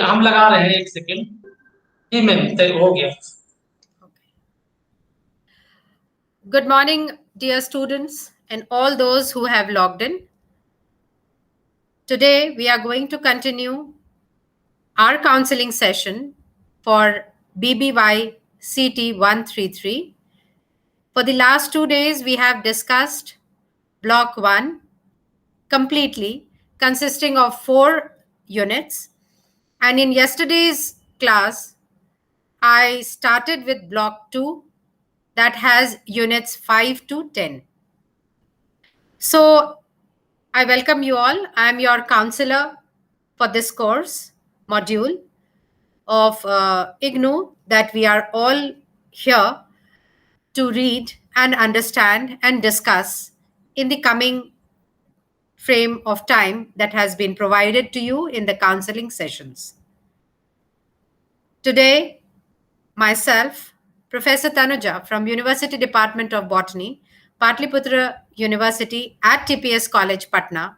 हम लगा रहे हैं 1 सेकेंड। जी मैम हो गया। Good morning, dear students and all those who have logged in. Today, we are going to continue our counseling session for BBY CT 133. For the last 2 days, we have discussed Block 1 completely, consisting of 4 units. And in yesterday's class, I started with Block 2 that has units 5 to 10. So, I welcome you all. I am your counselor for this course module of IGNOU that we are all here to read and understand and discuss in the coming frame of time that has been provided to you in the counseling sessions. Today, myself, Professor Tanuja from University Department of Botany, Patliputra University at TPS College, Patna,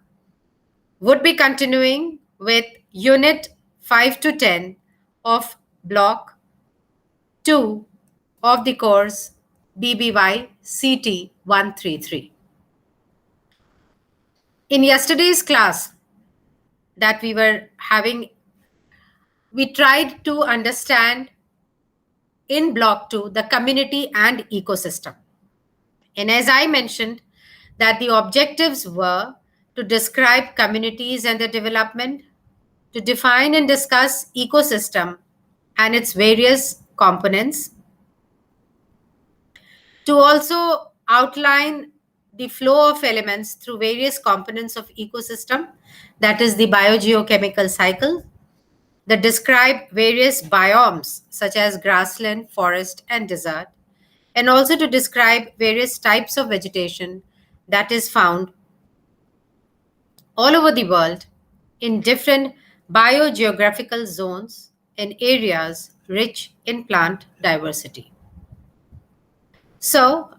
would be continuing with Unit 5 to 10 of Block 2 of the course BBY CT 133. In yesterday's class that we were having, we tried to understand in Block 2 the community and ecosystem. And as I mentioned, that the objectives were to describe communities and their development, to define and discuss ecosystem and its various components, to also outline the flow of elements through various components of ecosystem, that is the biogeochemical cycle, that describe various biomes such as grassland, forest, and desert, and also to describe various types of vegetation that is found all over the world in different biogeographical zones and areas rich in plant diversity. So,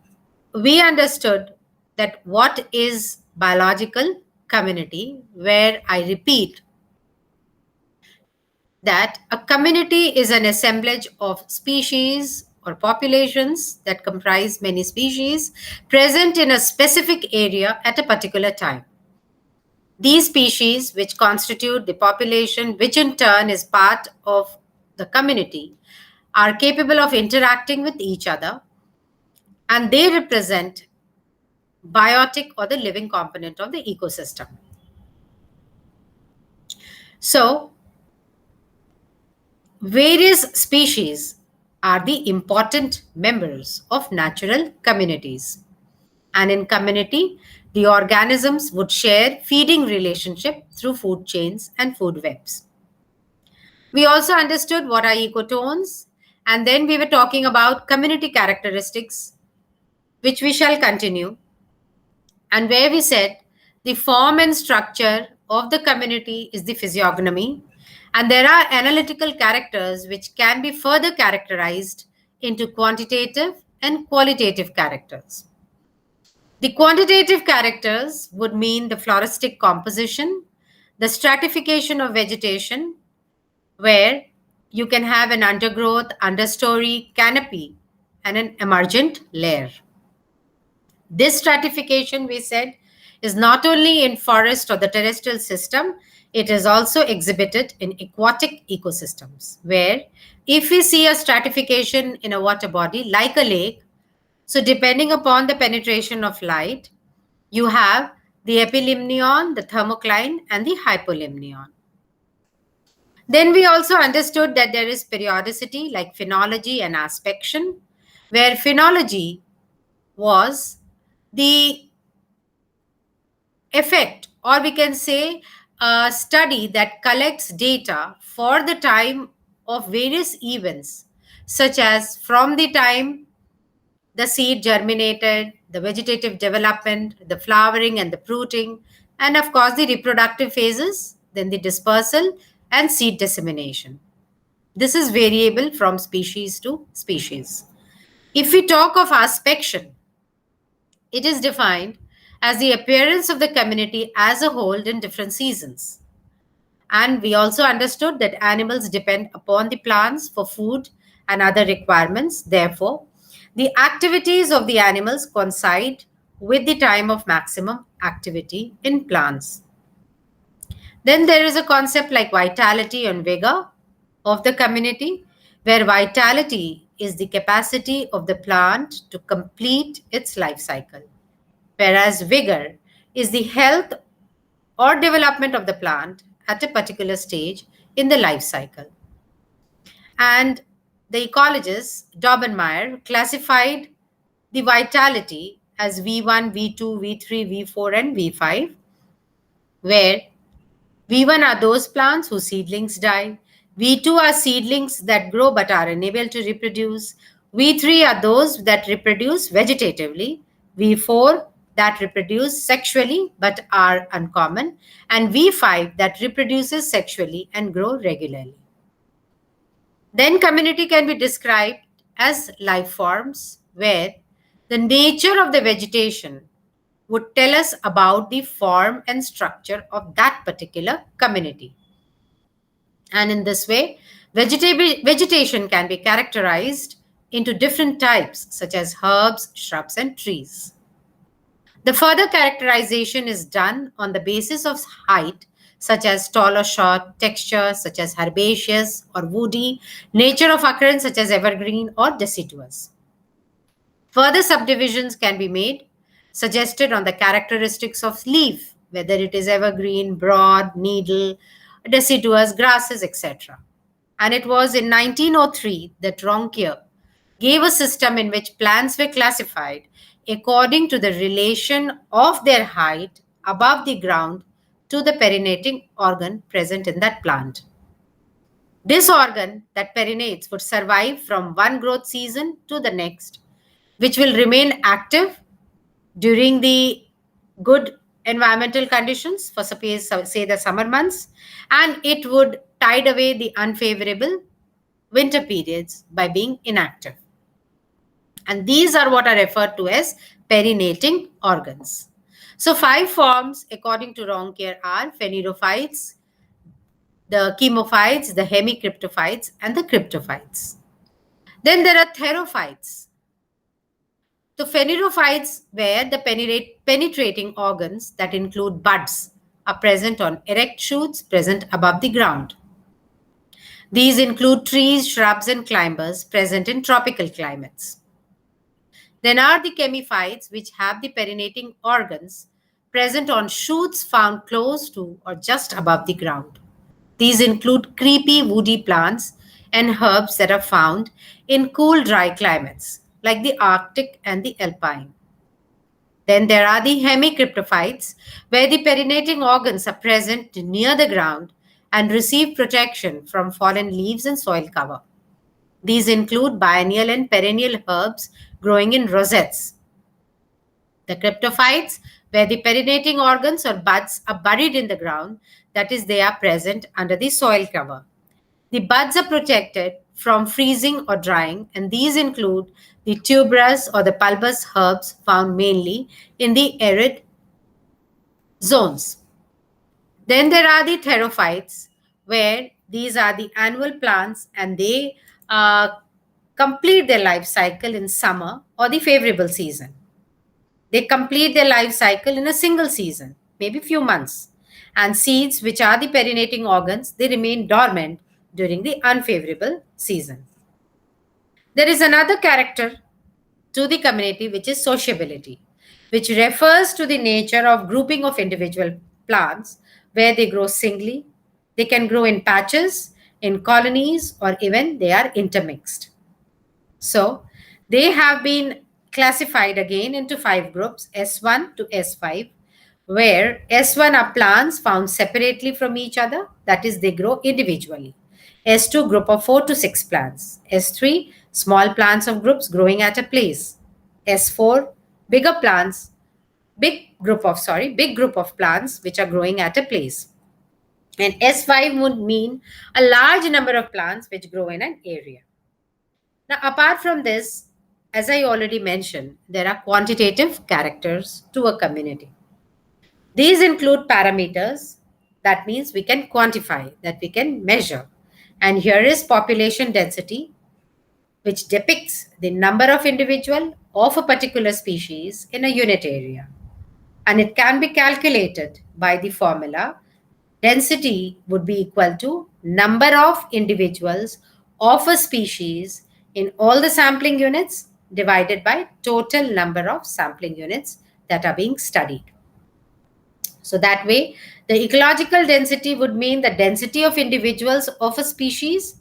we understood that what is biological community, where I repeat that a community is an assemblage of species or populations that comprise many species present in a specific area at a particular time. These species, which constitute the population, which in turn is part of the community, are capable of interacting with each other, and they represent biotic or the living component of the ecosystem. So, various species are the important members of natural communities. And in community, the organisms would share feeding relationship through food chains and food webs. We also understood what are ecotones, and then we were talking about community characteristics, which we shall continue, and where we said the form and structure of the community is the physiognomy, and there are analytical characters which can be further characterized into quantitative and qualitative characters. The quantitative characters would mean the floristic composition, the stratification of vegetation, where you can have an undergrowth, understory, canopy, and an emergent layer. This stratification, we said, is not only in forest or the terrestrial system, it is also exhibited in aquatic ecosystems, where if we see a stratification in a water body like a lake, so depending upon the penetration of light, you have the epilimnion, the thermocline, and the hypolimnion. Then we also understood that there is periodicity like phenology and aspection, where phenology was the effect, or we can say a study that collects data for the time of various events, such as from the time the seed germinated, the vegetative development, the flowering and the fruiting, and of course the reproductive phases, then the dispersal and seed dissemination. This is variable from species to species. If we talk of aspection, it is defined as the appearance of the community as a whole in different seasons. And we also understood that animals depend upon the plants for food and other requirements. Therefore, the activities of the animals coincide with the time of maximum activity in plants. Then there is a concept like vitality and vigor of the community, where vitality is the capacity of the plant to complete its life cycle, whereas vigor is the health or development of the plant at a particular stage in the life cycle. And the ecologists, Daubenmeier, classified the vitality as V1, V2, V3, V4, and V5, where V1 are those plants whose seedlings die. V2 are seedlings that grow but are unable to reproduce. V3 are those that reproduce vegetatively. V4 that reproduce sexually but are uncommon. And V5 that reproduces sexually and grow regularly. Then community can be described as life forms where the nature of the vegetation would tell us about the form and structure of that particular community. And in this way, vegetation can be characterized into different types, such as herbs, shrubs, and trees. The further characterization is done on the basis of height, such as tall or short, texture, such as herbaceous or woody, nature of occurrence, such as evergreen or deciduous. Further subdivisions can be made, suggested on the characteristics of leaf, whether it is evergreen, broad, needle, deciduous, grasses, etc. And it was in 1903 that Ronquier gave a system in which plants were classified according to the relation of their height above the ground to the perinating organ present in that plant. This organ that perinates would survive from one growth season to the next, which will remain active during the good environmental conditions for suppose say the summer months, and it would tide away the unfavorable winter periods by being inactive. And these are what are referred to as perinating organs. So 5 forms according to Ronquier are phanerophytes, the chemophytes, the hemicryptophytes, and the cryptophytes. Then there are therophytes. The phanerophytes, where the penetrating organs that include buds are present on erect shoots present above the ground. These include trees, shrubs, and climbers present in tropical climates. Then are the chemiphytes, which have the perinating organs present on shoots found close to or just above the ground. These include creepy woody plants and herbs that are found in cool, dry climates like the Arctic and the Alpine. Then there are the hemicryptophytes, where the perinating organs are present near the ground and receive protection from fallen leaves and soil cover. These include biennial and perennial herbs growing in rosettes. The cryptophytes, where the perinating organs or buds are buried in the ground, that is, they are present under the soil cover. The buds are protected from freezing or drying, and these include the tuberous or the bulbous herbs found mainly in the arid zones. Then there are the therophytes, where these are the annual plants and they complete their life cycle in summer or the favorable season. They complete their life cycle in a single season, maybe few months. And seeds, which are the perinating organs, they remain dormant during the unfavorable season. There is another character to the community, which is sociability, which refers to the nature of grouping of individual plants where they grow singly. They can grow in patches, in colonies, or even they are intermixed. So they have been classified again into 5 groups, S1 to S5, where S1 are plants found separately from each other, that is, they grow individually. S2, group of 4 to 6 plants. S3, small plants of groups growing at a place. S4, bigger plants, big group of plants which are growing at a place. And S5 would mean a large number of plants which grow in an area. Now, apart from this, as I already mentioned, there are quantitative characters to a community. These include parameters That means we can quantify, that we can measure. And here is population density, which depicts the number of individual of a particular species in a unit area. And it can be calculated by the formula density would be equal to number of individuals of a species in all the sampling units divided by total number of sampling units that are being studied. So that way, the ecological density would mean the density of individuals of a species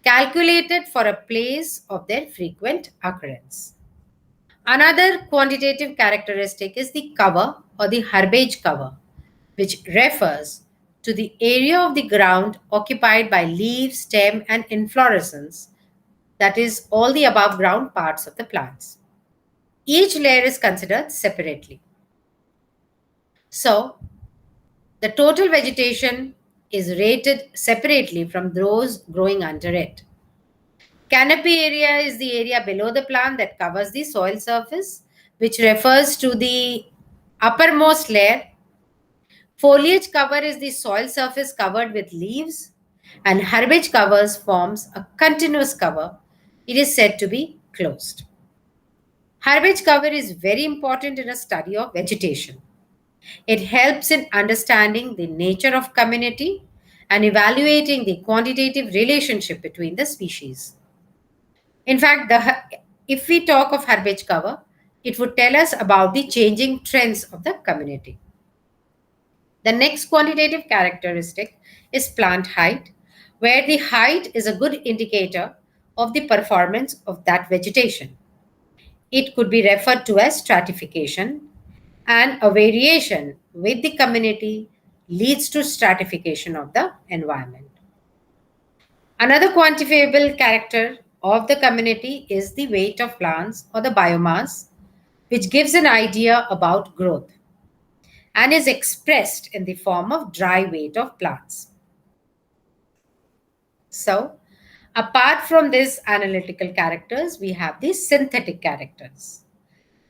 calculated for a place of their frequent occurrence. Another quantitative characteristic is the cover or the herbage cover, which refers to the area of the ground occupied by leaves, stem, and inflorescence, that is, all the above ground parts of the plants. Each layer is considered separately. So, the total vegetation is rated separately from those growing under it. Canopy area is the area below the plant that covers the soil surface, which refers to the uppermost layer. Foliage cover is the soil surface covered with leaves, and herbage covers forms a continuous cover. It is said to be closed. Herbage cover is very important in a study of vegetation. It helps in understanding the nature of community and evaluating the quantitative relationship between the species. In fact, if we talk of herbage cover, it would tell us about the changing trends of the community. The next quantitative characteristic is plant height, where the height is a good indicator of the performance of that vegetation. It could be referred to as stratification, and a variation with the community leads to stratification of the environment. Another quantifiable character of the community is the weight of plants or the biomass, which gives an idea about growth and is expressed in the form of dry weight of plants. So, apart from these analytical characters, we have these synthetic characters.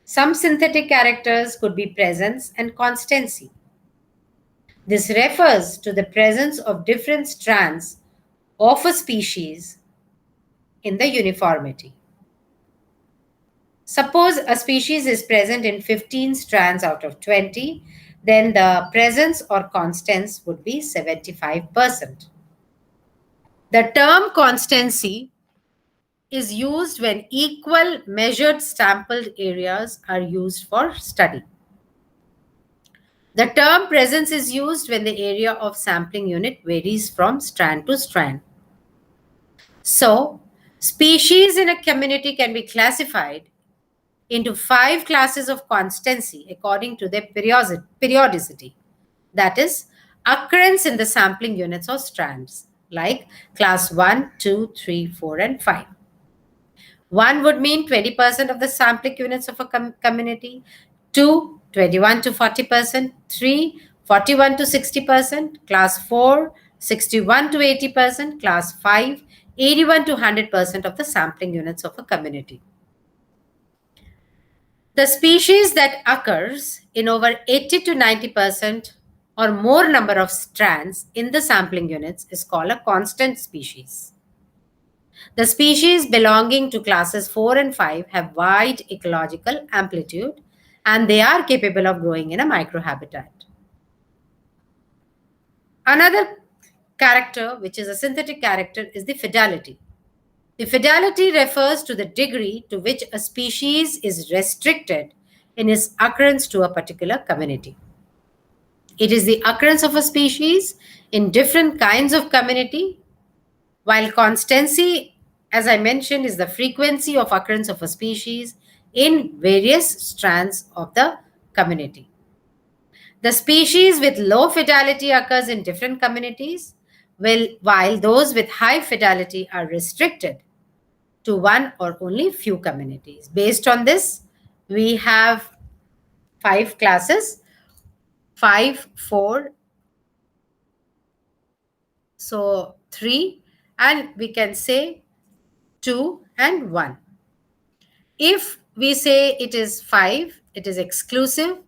Some synthetic characters could be presence and constancy. This refers to the presence of different strands of a species in the uniformity. Suppose a species is present in 15 strands out of 20, then the presence or constance would be 75%. The term constancy is used when equal measured sampled areas are used for study. The term presence is used when the area of sampling unit varies from strand to strand. So, species in a community can be classified into 5 classes of constancy according to their periodicity. That is, occurrence in the sampling units or strands, like class 1, 2, 3, 4, and 5. 1 would mean 20% of the sampling units of a community, 2, 21 to 40%, 3, 41 to 60%, class 4, 61 to 80%, class 5, 81 to 100% of the sampling units of a community. The species that occurs in over 80 to 90% or more number of strands in the sampling units is called a constant species. The species belonging to classes 4 and 5 have wide ecological amplitude and they are capable of growing in a microhabitat. Another character, which is a synthetic character, is the fidelity. The fidelity refers to the degree to which a species is restricted in its occurrence to a particular community. It is the occurrence of a species in different kinds of community, while constancy, as I mentioned, is the frequency of occurrence of a species in various strands of the community. The species with low fidelity occurs in different communities, while those with high fidelity are restricted to one or only few communities. Based on this, we have 5 classes, 5, 4, so 3, and we can say 2 and 1. If we say it is 5, it is exclusive,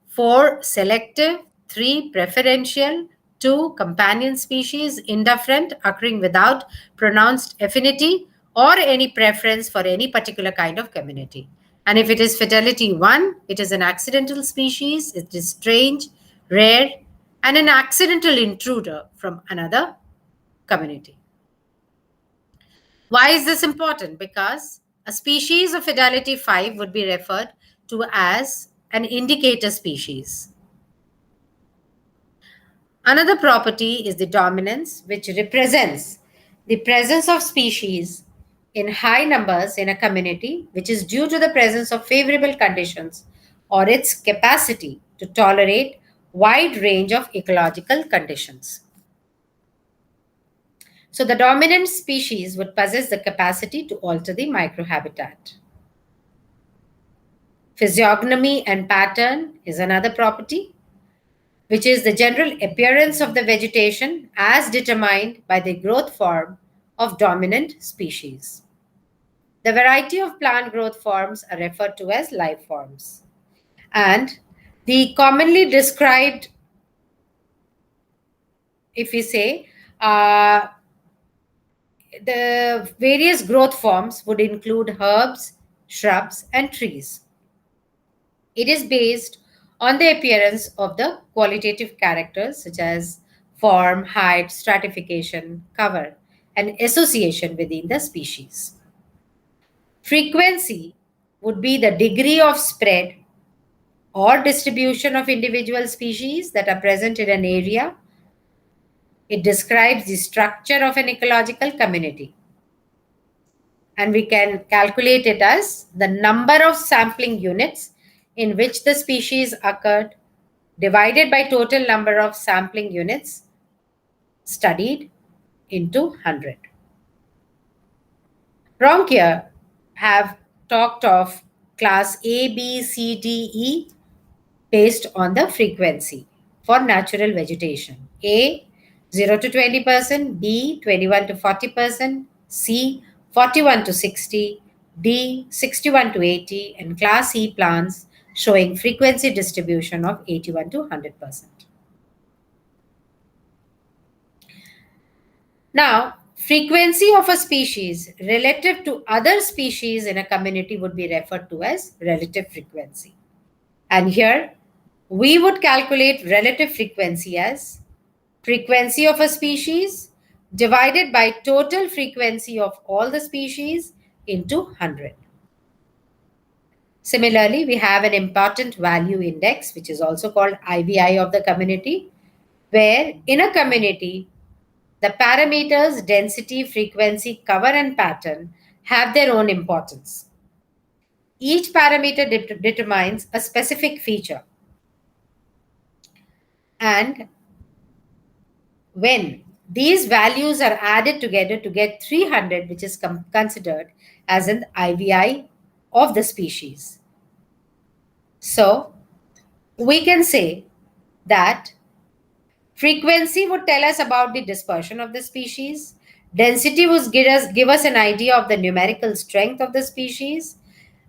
4 selective, 3 preferential, 2. Companion species, indifferent, occurring without pronounced affinity or any preference for any particular kind of community. And if it is fidelity 1, it is an accidental species, it is strange, rare, and an accidental intruder from another community. Why is this important? Because a species of fidelity 5 would be referred to as an indicator species. Another property is the dominance, which represents the presence of species in high numbers in a community, which is due to the presence of favorable conditions or its capacity to tolerate wide range of ecological conditions. So the dominant species would possess the capacity to alter the microhabitat. Physiognomy and pattern is another property, which is the general appearance of the vegetation as determined by the growth form of dominant species. The variety of plant growth forms are referred to as life forms. And the commonly described, if we say, the various growth forms would include herbs, shrubs, and trees. It is based on the appearance of the qualitative characters such as form, height, stratification, cover, and association within the species. Frequency would be the degree of spread or distribution of individual species that are present in an area. It describes the structure of an ecological community. And we can calculate it as the number of sampling units in which the species occurred divided by total number of sampling units studied into 100. Ronquier have talked of class A, B, C, D, E based on the frequency for natural vegetation. A, 0 to 20%, B, 21 to 40%, C, 41 to 60, D, 61 to 80, and class E plants showing frequency distribution of 81 to 100%. Now, frequency of a species relative to other species in a community would be referred to as relative frequency. And here, we would calculate relative frequency as frequency of a species divided by total frequency of all the species into 100. Similarly, we have an important value index, which is also called IVI of the community, where in a community, the parameters density, frequency, cover, and pattern have their own importance. Each parameter determines a specific feature. And when these values are added together to get 300, which is considered as an IVI of the species. So we can say that frequency would tell us about the dispersion of the species. Density would give us an idea of the numerical strength of the species.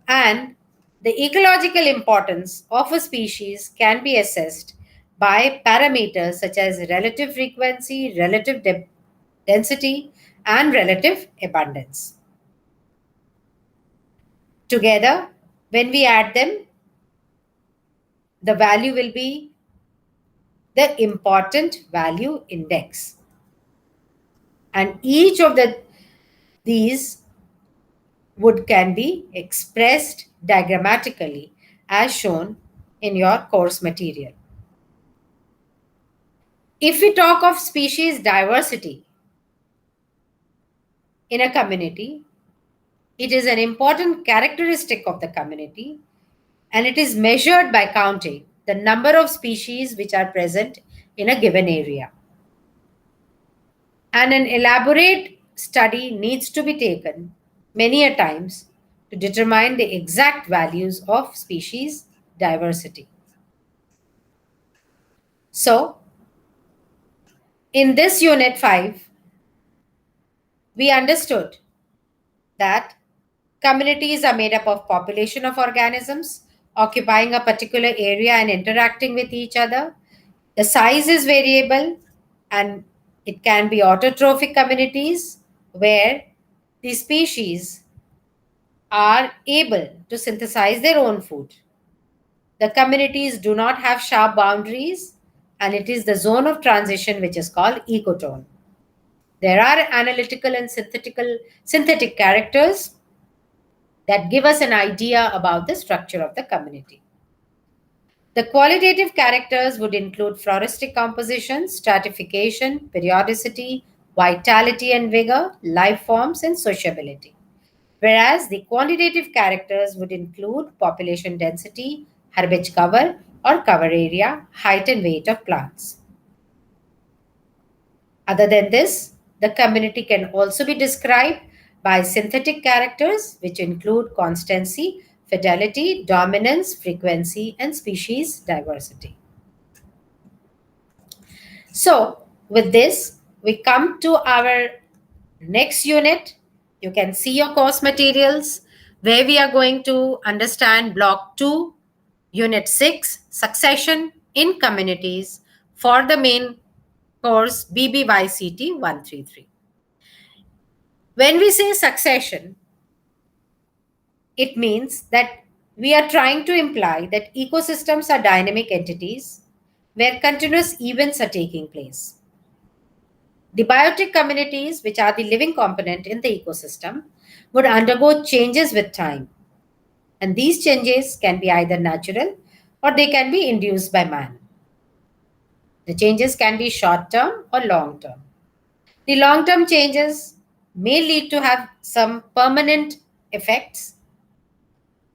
And the ecological importance of a species can be assessed by parameters such as relative frequency, relative density, and relative abundance. Together, when we add them, the value will be the important value index. And each of these can be expressed diagrammatically as shown in your course material. If we talk of species diversity in a community, it is an important characteristic of the community, and it is measured by counting the number of species which are present in a given area. And an elaborate study needs to be taken many a times to determine the exact values of species diversity. So, in this unit 5, we understood that communities are made up of population of organisms occupying a particular area and interacting with each other. The size is variable. And it can be autotrophic communities where the species are able to synthesize their own food. The communities do not have sharp boundaries, and it is the zone of transition which is called ecotone. There are analytical and synthetic characters that give us an idea about the structure of the community. The qualitative characters would include floristic composition, stratification, periodicity, vitality and vigor, life forms, and sociability. Whereas the quantitative characters would include population density, herbage cover or cover area, height and weight of plants. Other than this, the community can also be described by synthetic characters, which include constancy, fidelity, dominance, frequency, and species diversity. So, with this, we come to our next unit. You can see your course materials where we are going to understand Block 2, Unit 6, Succession in Communities for the main course BBYCT 133. When we say succession, it means that we are trying to imply that ecosystems are dynamic entities where continuous events are taking place. The biotic communities, which are the living component in the ecosystem, would undergo changes with time. And these changes can be either natural or they can be induced by man. The changes can be short term or long term. The long term changes may lead to have some permanent effects,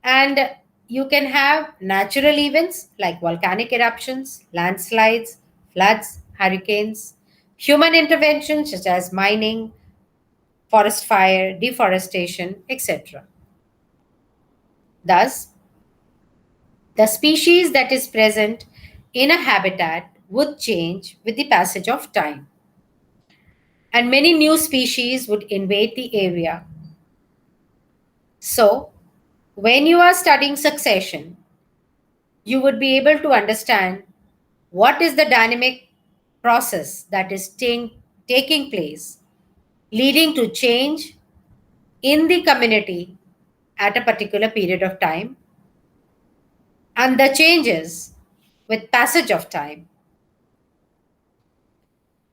and you can have natural events like volcanic eruptions, landslides, floods, hurricanes, human interventions such as mining, forest fire, deforestation, etc. Thus, the species that is present in a habitat would change with the passage of time, and many new species would invade the area. So, when you are studying succession, you would be able to understand what is the dynamic process that is taking place, leading to change in the community at a particular period of time, and the changes with passage of time.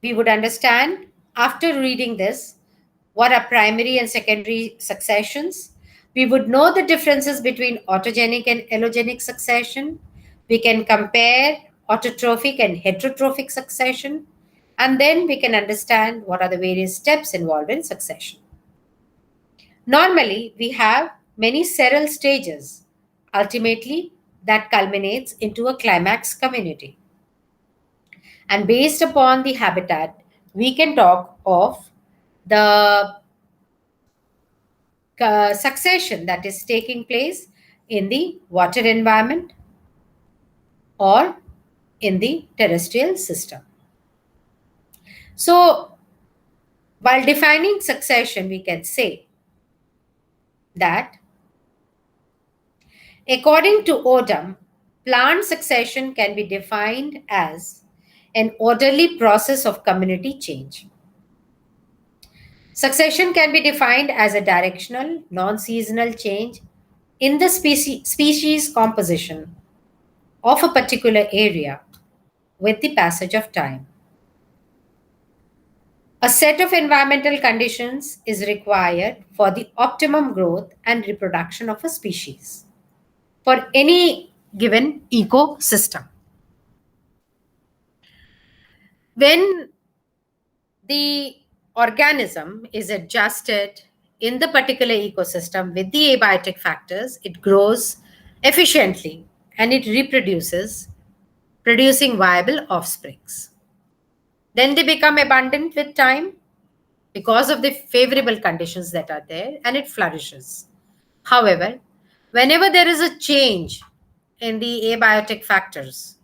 We would understand after reading this what are primary and secondary successions. We would know the differences between autogenic and allogenic succession. We can compare autotrophic and heterotrophic succession. And then we can understand what are the various steps involved in succession. Normally, we have many seral stages. Ultimately, that culminates into a climax community. And based upon the habitat, we can talk of the succession that is taking place in the water environment or in the terrestrial system. So, while defining succession, we can say that according to Odum, plant succession can be defined as an orderly process of community change. Succession can be defined as a directional, non seasonal change in the species composition of a particular area with the passage of time. A set of environmental conditions is required for the optimum growth and reproduction of a species for any given ecosystem. When the organism is adjusted in the particular ecosystem with the abiotic factors, it grows efficiently and it reproduces, producing viable offsprings. Then they become abundant with time because of the favorable conditions that are there, and it flourishes. However, whenever there is a change in the abiotic factors,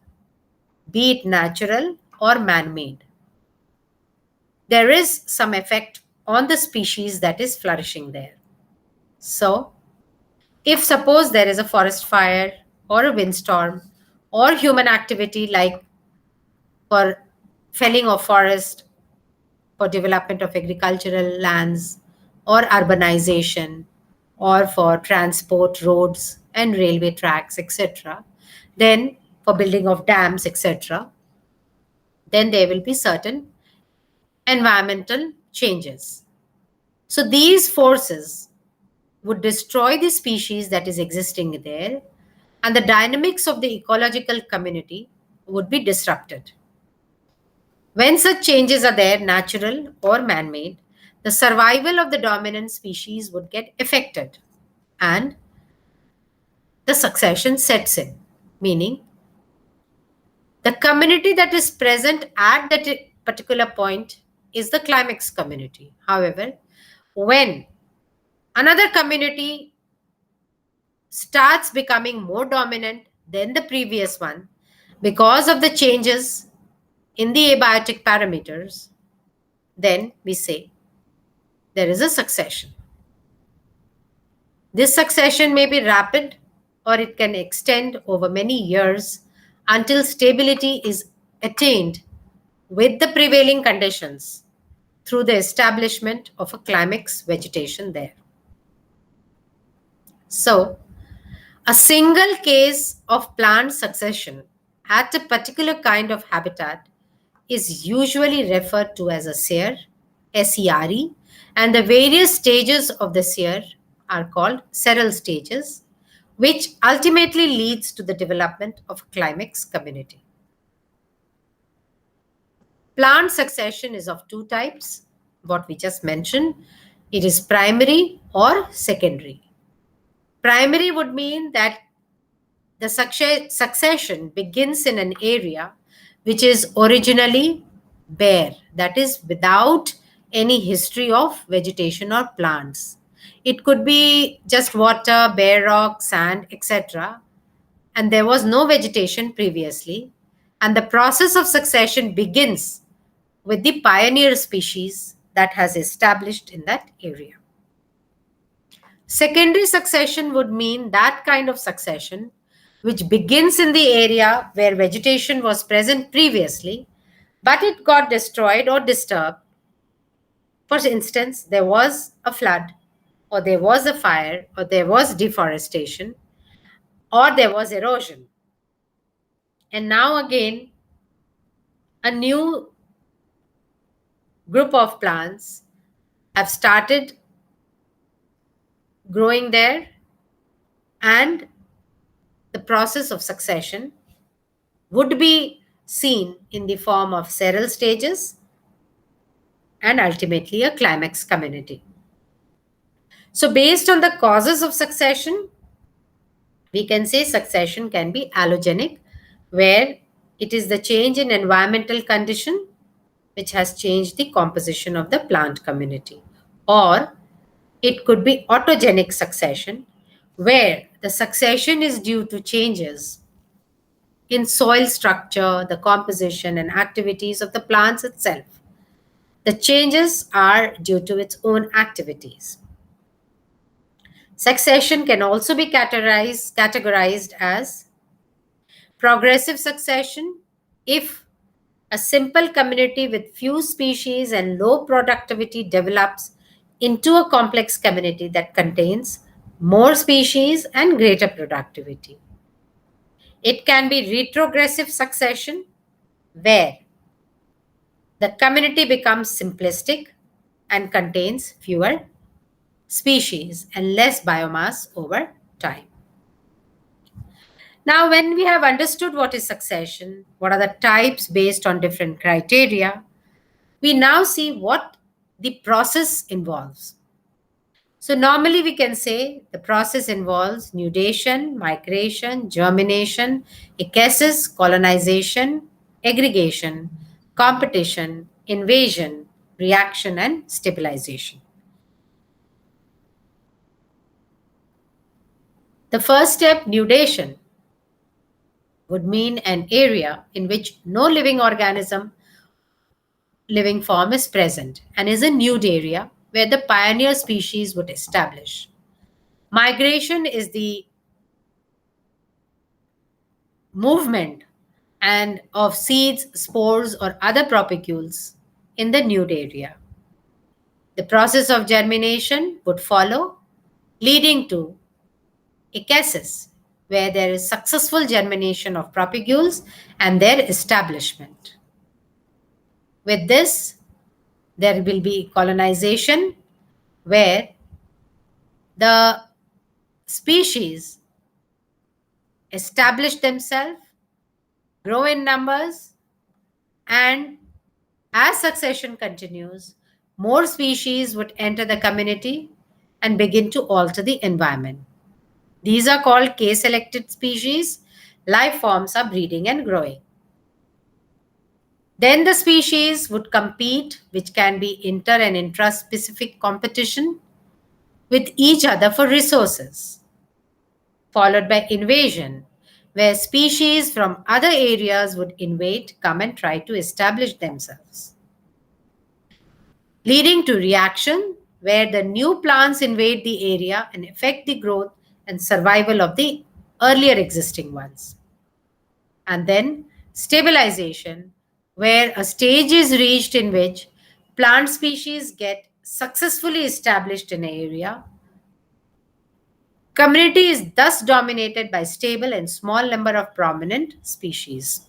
be it natural or man made, there is some effect on the species that is flourishing there. So, if suppose there is a forest fire or a windstorm or human activity like for felling of forest for development of agricultural lands or urbanization or for transport, roads and railway tracks, etc. Then for building of dams, etc. Then there will be certain environmental changes. So these forces would destroy the species that is existing there, and the dynamics of the ecological community would be disrupted. When such changes are there, natural or man made, the survival of the dominant species would get affected and the succession sets in, meaning the community that is present at that particular point is the climax community. However, when another community starts becoming more dominant than the previous one because of the changes in the abiotic parameters, then we say there is a succession. This succession may be rapid or it can extend over many years until stability is attained with the prevailing conditions through the establishment of a climax vegetation there. So, a single case of plant succession at a particular kind of habitat is usually referred to as a SER, SERE, and the various stages of the SER are called seral stages, which ultimately leads to the development of a climax community. Plant succession is of two types, what we just mentioned. It is primary or secondary. Primary would mean that the succession begins in an area which is originally bare, that is, without any history of vegetation or plants. It could be just water, bare rock, sand, etc. And there was no vegetation previously. And the process of succession begins with the pioneer species that has established in that area. Secondary succession would mean that kind of succession which begins in the area where vegetation was present previously, but it got destroyed or disturbed. For instance, there was a flood, or there was a fire, or there was deforestation, or there was erosion. And now again, a new group of plants have started growing there, and the process of succession would be seen in the form of seral stages and ultimately a climax community. So, based on the causes of succession, we can say succession can be allogenic, where it is the change in environmental condition which has changed the composition of the plant community. Or it could be autogenic succession, where the succession is due to changes in soil structure, the composition, and activities of the plants itself. The changes are due to its own activities. Succession can also be categorized as progressive succession if a simple community with few species and low productivity develops into a complex community that contains more species and greater productivity. It can be retrogressive succession where the community becomes simplistic and contains fewer species and less biomass over time. Now, when we have understood what is succession, what are the types based on different criteria, we now see what the process involves. So, normally we can say the process involves nudation, migration, germination, echesis, colonization, aggregation, competition, invasion, reaction, and stabilization. The first step, nudation, would mean an area in which no living form is present and is a nude area where the pioneer species would establish. Migration is the movement and of seeds, spores, or other propagules in the nude area. The process of germination would follow, leading to echesis, where there is successful germination of propagules and their establishment. With this, there will be colonization, where the species establish themselves, grow in numbers, and as succession continues, more species would enter the community and begin to alter the environment. These are called K-selected species. Life forms are breeding and growing. Then the species would compete, which can be inter and intra-specific competition with each other for resources, followed by invasion, where species from other areas would invade, come and try to establish themselves, leading to reaction, where the new plants invade the area and affect the growth and survival of the earlier existing ones. And then stabilization, where a stage is reached in which plant species get successfully established in an area. Community is thus dominated by stable and small number of prominent species.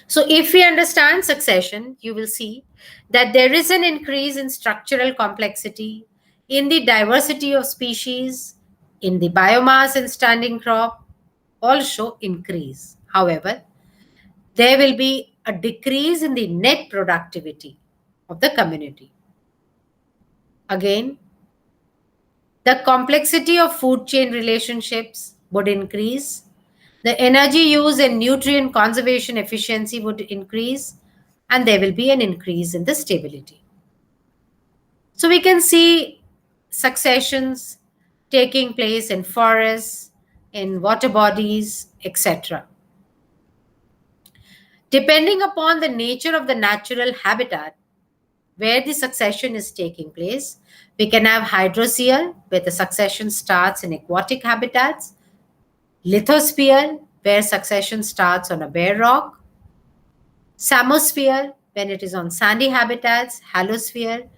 So if we understand succession, you will see that there is an increase in structural complexity, in the diversity of species, in the biomass and standing crop, also increase. However, there will be a decrease in the net productivity of the community. Again, the complexity of food chain relationships would increase. The energy use and nutrient conservation efficiency would increase, and there will be an increase in the stability. So we can see successions taking place in forests, in water bodies, etc. Depending upon the nature of the natural habitat where the succession is taking place, we can have hydrosphere, where the succession starts in aquatic habitats, lithosphere, where succession starts on a bare rock, samosphere, when it is on sandy habitats, halosphere,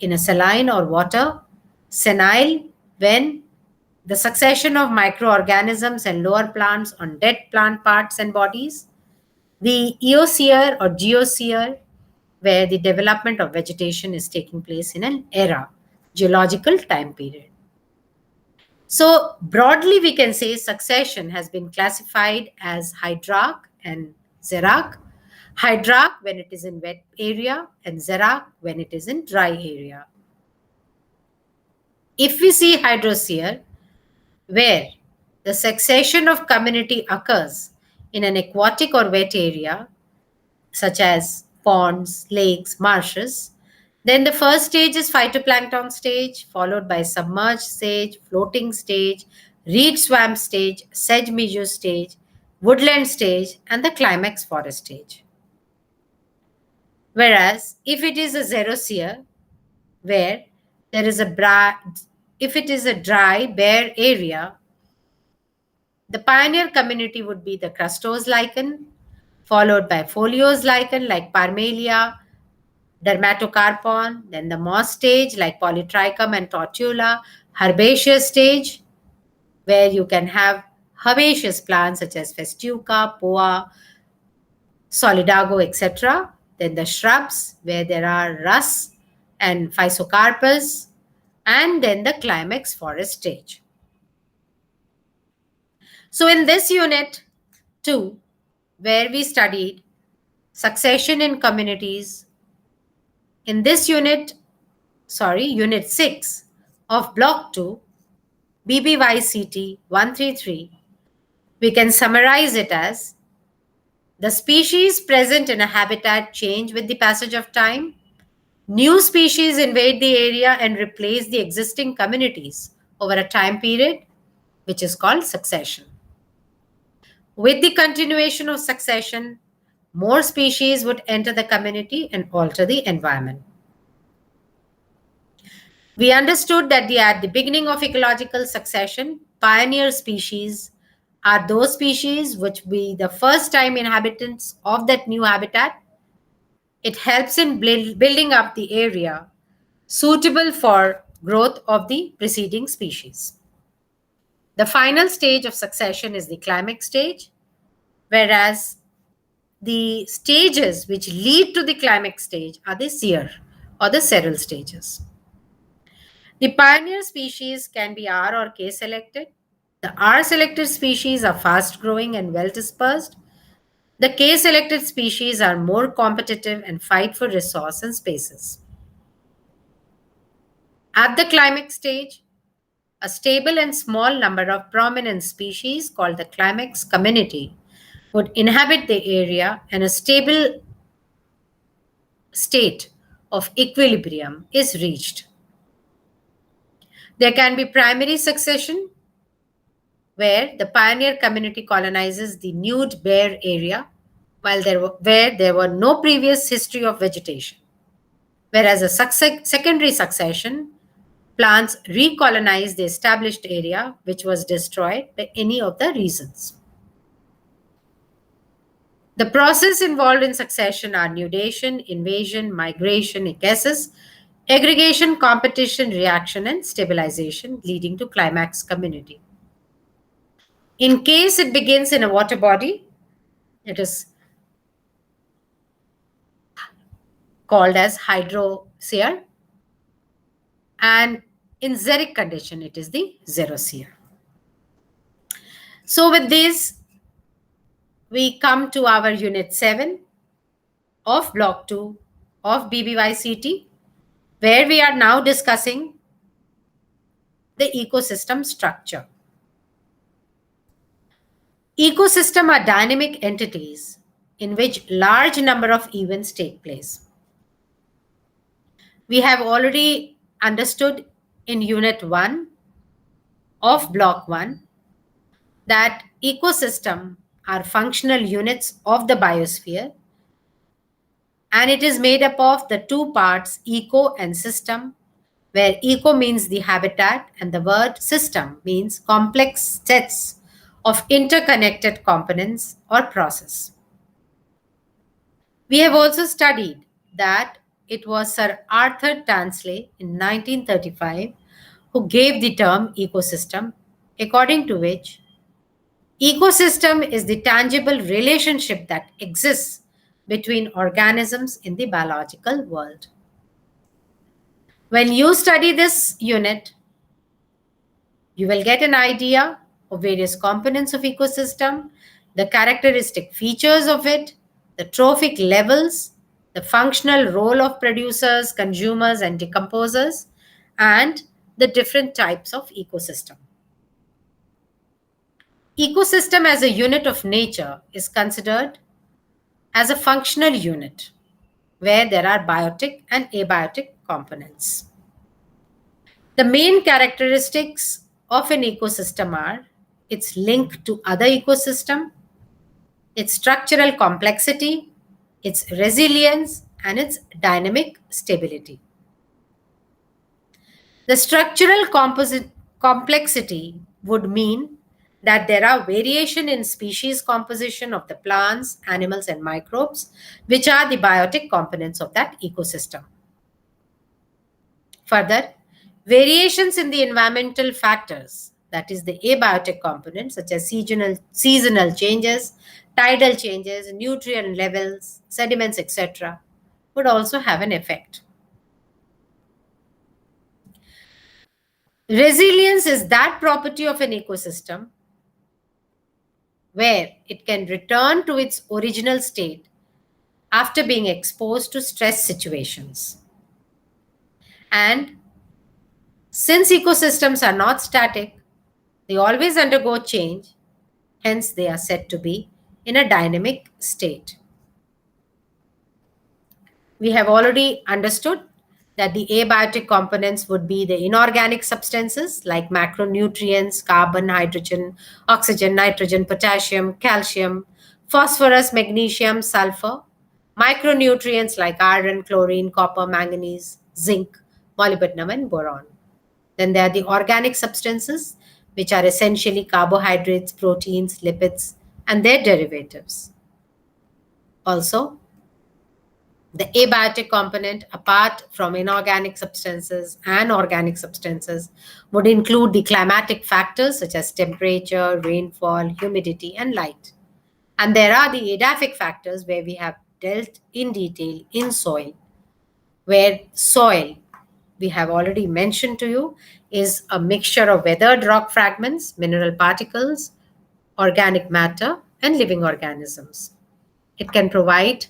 in a saline or water, senile, when the succession of microorganisms and lower plants on dead plant parts and bodies, the eosphere or geosphere, where the development of vegetation is taking place in an era, geological time period. So broadly, we can say succession has been classified as hydrarch and xerarch. Hydrarch when it is in wet area and xerarch when it is in dry area. If we see hydrosphere, where the succession of community occurs in an aquatic or wet area, such as ponds, lakes, marshes, then the first stage is phytoplankton stage, followed by submerged stage, floating stage, reed swamp stage, sedge meadow stage, woodland stage, and the climax forest stage. Whereas if it is a xerosphere, where there is if it is a dry, bare area, the pioneer community would be the crustose lichen, followed by foliose lichen like Parmelia, Dermatocarpon, then the moss stage like Polytrichum and Tortula, herbaceous stage, where you can have herbaceous plants such as Festuca, Poa, Solidago, etc. Then the shrubs, where there are Rus and Physocarpus, and then the climax forest stage. So in this unit 2, where we studied succession in communities, in this unit 6 of block 2, BBYCT 133, we can summarize it as the species present in a habitat change with the passage of time. New species invade the area and replace the existing communities over a time period, which is called succession. With the continuation of succession, more species would enter the community and alter the environment. We understood that at the beginning of ecological succession, pioneer species are those species which be the first time inhabitants of that new habitat. It helps in building up the area suitable for growth of the preceding species. The final stage of succession is the climax stage, whereas the stages which lead to the climax stage are the sear or the seral stages. The pioneer species can be R or K selected. The R selected species are fast growing and well dispersed. The K selected species are more competitive and fight for resource and spaces. At the climax stage, a stable and small number of prominent species called the climax community would inhabit the area, and a stable state of equilibrium is reached. There can be primary succession, where the pioneer community colonizes the nude bare area where there were no previous history of vegetation, whereas a secondary succession, plants recolonize the established area which was destroyed by any of the reasons. The process involved in succession are nudation, invasion, migration, echesis, aggregation, competition, reaction, and stabilization, leading to climax community. In case it begins in a water body, it is called as hydrosphere, and in xeric condition, it is the xerosphere. So with this, we come to our unit 7 of block 2 of BBYCT, where we are now discussing the ecosystem structure. Ecosystem are dynamic entities in which large number of events take place. We have already understood in unit 1 of block 1 that ecosystem are functional units of the biosphere, and it is made up of the two parts, eco and system, where eco means the habitat and the word system means complex sets of interconnected components or process. We have also studied that it was Sir Arthur Tansley in 1935 who gave the term ecosystem, according to which ecosystem is the tangible relationship that exists between organisms in the biological world. When you study this unit, you will get an idea of various components of ecosystem, the characteristic features of it, the trophic levels, the functional role of producers, consumers, and decomposers, and the different types of ecosystem. Ecosystem as a unit of nature is considered as a functional unit where there are biotic and abiotic components. The main characteristics of an ecosystem are its link to other ecosystem, its structural complexity, its resilience, and its dynamic stability. The structural complexity would mean that there are variation in species composition of the plants, animals, and microbes, which are the biotic components of that ecosystem. Further, variations in the environmental factors, that is the abiotic components such as seasonal changes, tidal changes, nutrient levels, sediments, etc., would also have an effect. Resilience is that property of an ecosystem where it can return to its original state after being exposed to stress situations. And since ecosystems are not static, they always undergo change, hence they are said to be in a dynamic state. We have already understood that the abiotic components would be the inorganic substances like macronutrients, carbon, hydrogen, oxygen, nitrogen, potassium, calcium, phosphorus, magnesium, sulfur, micronutrients like iron, chlorine, copper, manganese, zinc, molybdenum, and boron. Then there are the organic substances, which are essentially carbohydrates, proteins, lipids, and their derivatives. Also, the abiotic component, apart from inorganic substances and organic substances, would include the climatic factors such as temperature, rainfall, humidity, and light. And there are the edaphic factors where we have dealt in detail in soil, where soil, we have already mentioned to you, is a mixture of weathered rock fragments, mineral particles, organic matter, and living organisms. It can provide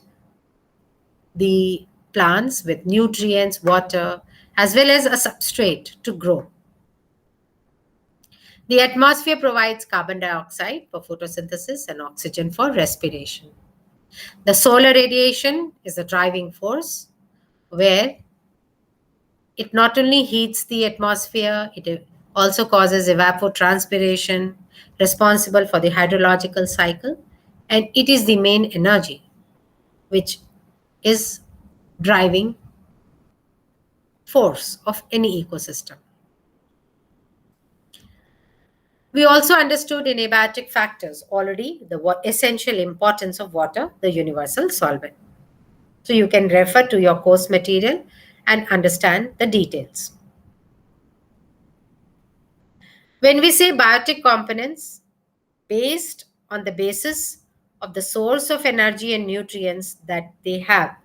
the plants with nutrients, water, as well as a substrate to grow. The atmosphere provides carbon dioxide for photosynthesis and oxygen for respiration. The solar radiation is the driving force where it not only heats the atmosphere, it also causes evapotranspiration, responsible for the hydrological cycle, and it is the main energy which is driving force of any ecosystem. We also understood in abiotic factors already the essential importance of water, the universal solvent. So you can refer to your course material and understand the details. When we say biotic components, based on the basis of the source of energy and nutrients that they have,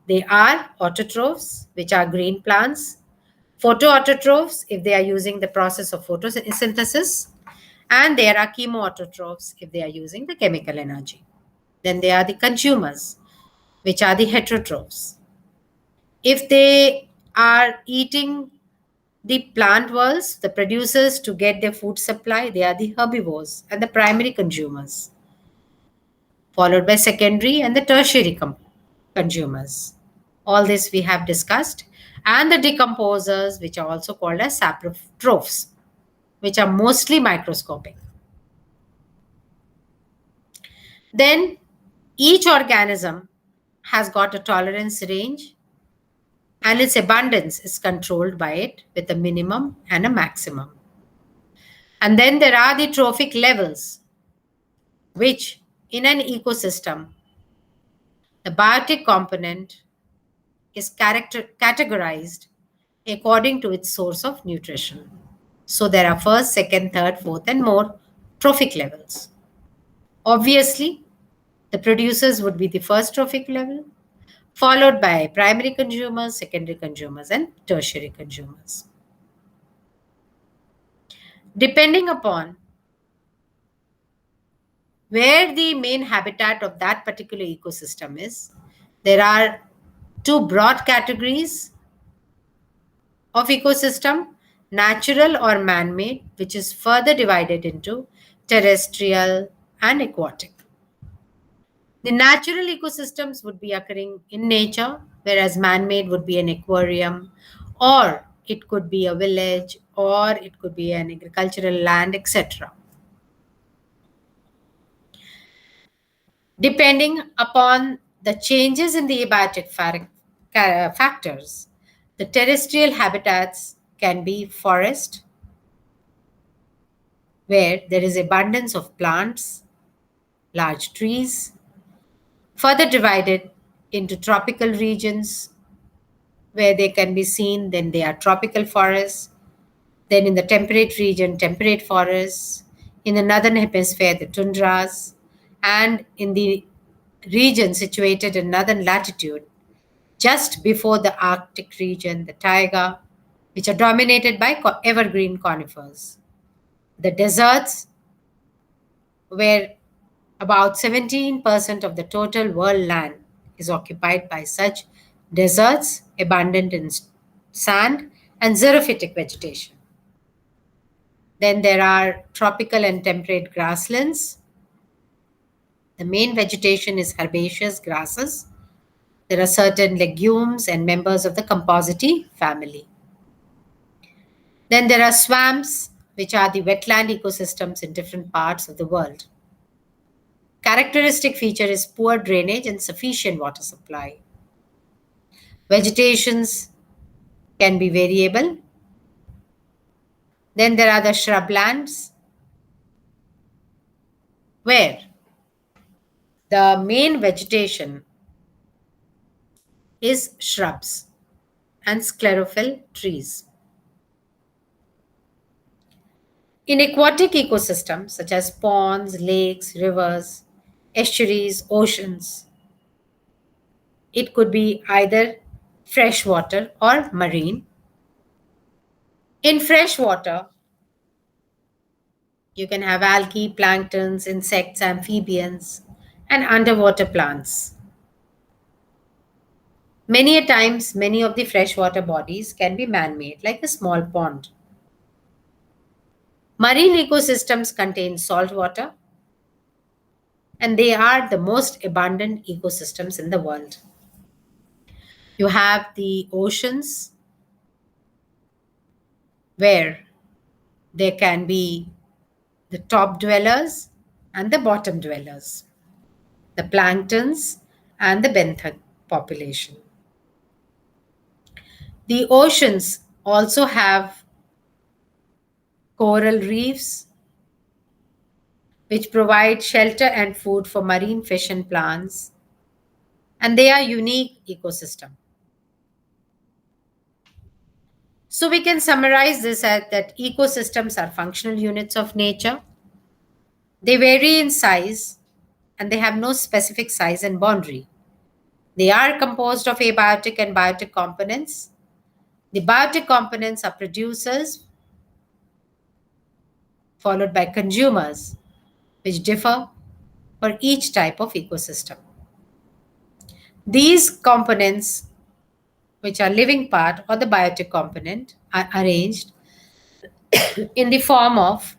they are autotrophs, which are green plants, photoautotrophs, if they are using the process of photosynthesis, and there are chemoautotrophs if they are using the chemical energy. Then there are the consumers, which are the heterotrophs. If they are eating the plant worlds, the producers to get their food supply, they are the herbivores and the primary consumers, followed by secondary and the tertiary consumers. All this we have discussed. And the decomposers, which are also called as saprotrophs, which are mostly microscopic. Then each organism has got a tolerance range and its abundance is controlled by it with a minimum and a maximum. And then there are the trophic levels, which in an ecosystem, the biotic component is categorized according to its source of nutrition. So there are first, second, third, fourth, and more trophic levels. Obviously, the producers would be the first trophic level, followed by primary consumers, secondary consumers, and tertiary consumers. Depending upon where the main habitat of that particular ecosystem is, there are two broad categories of ecosystem, natural or man-made, which is further divided into terrestrial and aquatic. The natural ecosystems would be occurring in nature, whereas man-made would be an aquarium, or it could be a village, or it could be an agricultural land, etc. Depending upon the changes in the abiotic factors, the terrestrial habitats can be forest, where there is abundance of plants, large trees, further divided into tropical regions where they can be seen, then they are tropical forests, then in the temperate region, temperate forests, in the northern hemisphere, the tundras, and in the region situated in northern latitude, just before the Arctic region, the taiga, which are dominated by evergreen conifers. The deserts, where about 17% of the total world land is occupied by such deserts, abundant in sand and xerophytic vegetation. Then there are tropical and temperate grasslands. The main vegetation is herbaceous grasses. There are certain legumes and members of the Compositae family. Then there are swamps, which are the wetland ecosystems in different parts of the world. Characteristic feature is poor drainage and sufficient water supply. Vegetations can be variable. Then there are the shrublands, where the main vegetation is shrubs and sclerophyll trees. In aquatic ecosystems such as ponds, lakes, rivers, estuaries, oceans, it could be either freshwater or marine. In freshwater, you can have algae, planktons, insects, amphibians, and underwater plants. Many a times, many of the freshwater bodies can be man-made, like a small pond. Marine ecosystems contain salt water, and they are the most abundant ecosystems in the world. You have the oceans, where there can be the top dwellers and the bottom dwellers, the planktons and the bentham population. The oceans also have coral reefs, which provide shelter and food for marine fish and plants, and they are unique ecosystem. So we can summarize this as that ecosystems are functional units of nature. They vary in size and they have no specific size and boundary. They are composed of abiotic and biotic components. The biotic components are producers, followed by consumers, which differ for each type of ecosystem. These components, which are living part or the biotic component, are arranged in the form of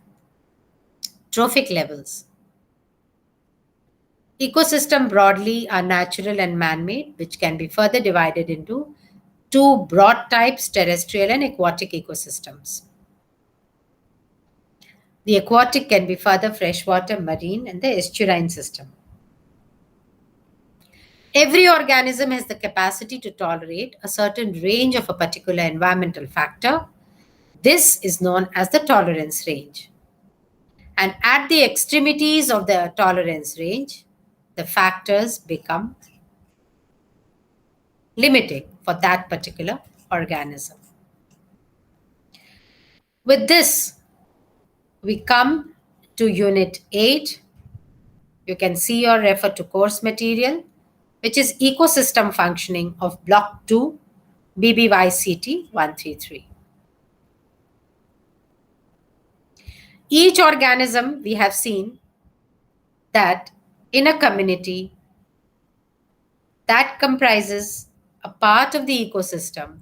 trophic levels. Ecosystem broadly are natural and man-made, which can be further divided into two broad types, terrestrial and aquatic ecosystems. The aquatic can be further freshwater, marine, and the estuarine system. Every organism has the capacity to tolerate a certain range of a particular environmental factor. This is known as the tolerance range. And at the extremities of the tolerance range, the factors become limiting for that particular organism. With this, we come to Unit 8. You can see or refer to course material, which is Ecosystem Functioning of Block 2, BBYCT 133. Each organism, we have seen that in a community that comprises a part of the ecosystem,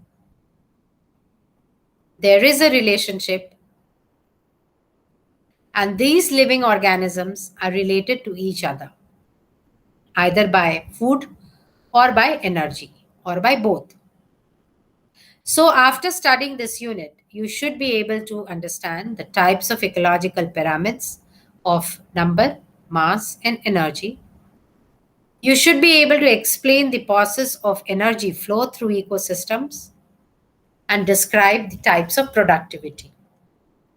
there is a relationship, and these living organisms are related to each other, either by food or by energy or by both. So after studying this unit, you should be able to understand the types of ecological pyramids of number, mass, and energy. You should be able to explain the process of energy flow through ecosystems and describe the types of productivity,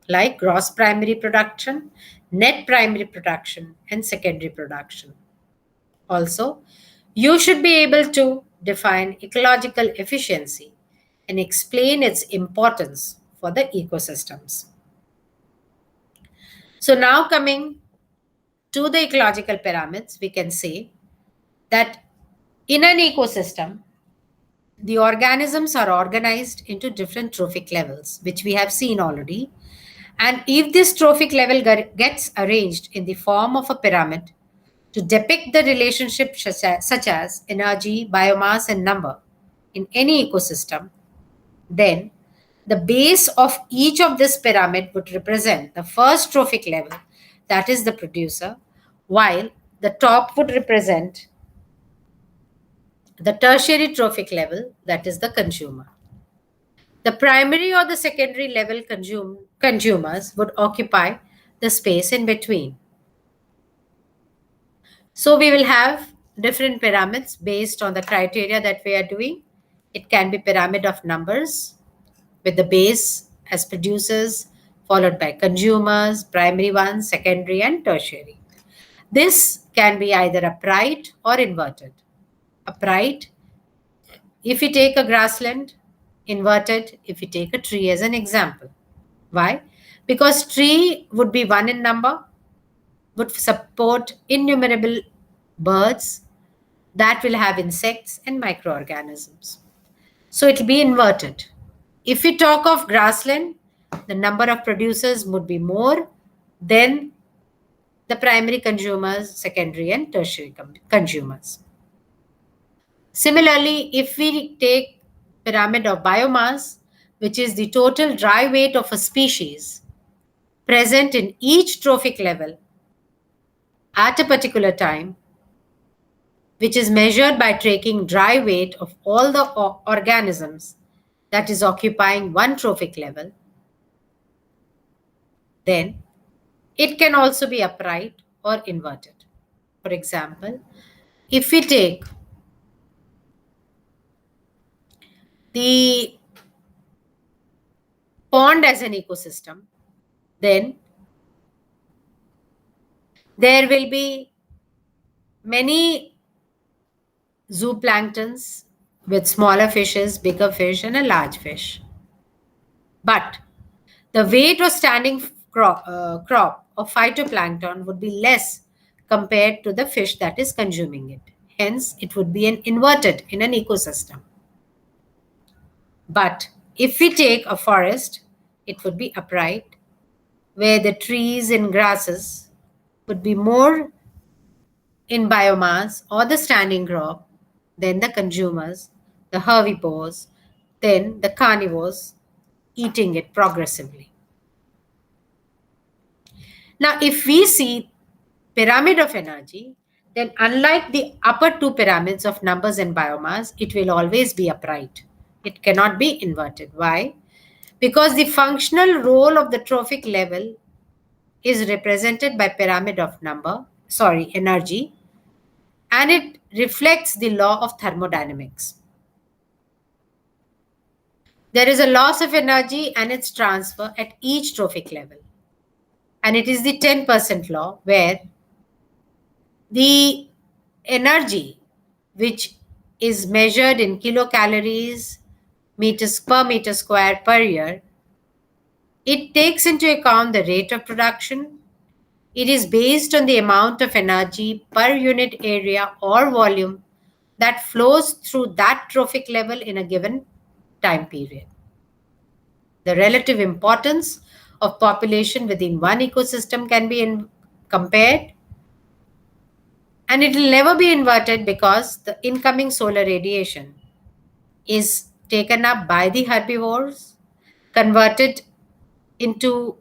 like gross primary production, net primary production, and secondary production. Also, you should be able to define ecological efficiency and explain its importance for the ecosystems. So now coming to the ecological pyramids, we can say that in an ecosystem, the organisms are organized into different trophic levels, which we have seen already. And if this trophic level gets arranged in the form of a pyramid to depict the relationship such as energy, biomass, and number in any ecosystem, then the base of each of this pyramid would represent the first trophic level, that is the producer, while the top would represent the tertiary trophic level, that is the consumer. The primary or the secondary level consumers would occupy the space in between. So we will have different pyramids based on the criteria that we are doing. It can be pyramid of numbers with the base as producers, followed by consumers, primary ones, secondary, and tertiary. This can be either upright or inverted. Upright if you take a grassland, inverted if you take a tree as an example. Why? Because tree would be one in number, would support innumerable birds that will have insects and microorganisms. So it will be inverted. If we talk of grassland, the number of producers would be more than the primary consumers, secondary and tertiary consumers. Similarly, if we take pyramid of biomass, which is the total dry weight of a species present in each trophic level at a particular time, which is measured by taking dry weight of all the organisms that is occupying one trophic level, then it can also be upright or inverted. For example, if we take the pond as an ecosystem, then there will be many zooplanktons with smaller fishes, bigger fish, and a large fish. But the weight of standing crop of phytoplankton would be less compared to the fish that is consuming it. Hence, it would be an inverted in an ecosystem. But if we take a forest, it would be upright, where the trees and grasses would be more in biomass or the standing crop than the consumers, the herbivores, then the carnivores eating it progressively. Now, if we see pyramid of energy, then unlike the upper two pyramids of numbers and biomass, it will always be upright. It cannot be inverted. Why? Because the functional role of the trophic level is represented by pyramid of energy, and it reflects the law of thermodynamics. There is a loss of energy and its transfer at each trophic level. And it is the 10% law, where the energy, which is measured in kilocalories meters per meter square per year, it takes into account the rate of production. It is based on the amount of energy per unit area or volume that flows through that trophic level in a given time period. The relative importance of population within one ecosystem can be compared, and it will never be inverted because the incoming solar radiation is taken up by the herbivores, converted into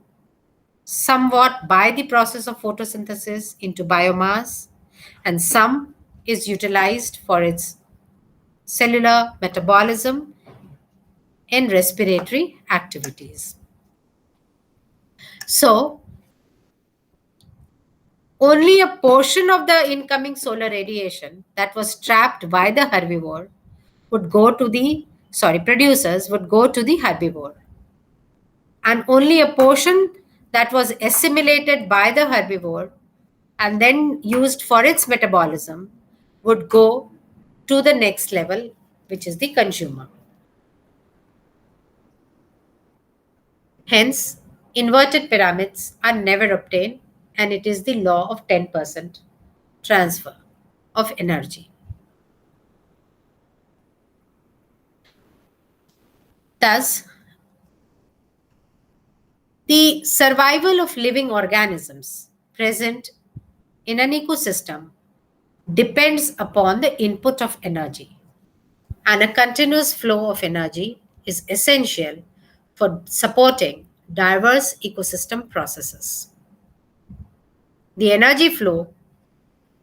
somewhat by the process of photosynthesis into biomass, and some is utilized for its cellular metabolism and respiratory activities. So, only a portion of the incoming solar radiation that was trapped by the herbivore would go to the, producers would go to the herbivore. And only a portion that was assimilated by the herbivore and then used for its metabolism would go to the next level, which is the consumer. Hence, inverted pyramids are never obtained, and it is the law of 10% transfer of energy. Thus, the survival of living organisms present in an ecosystem depends upon the input of energy, and a continuous flow of energy is essential for supporting diverse ecosystem processes. The energy flow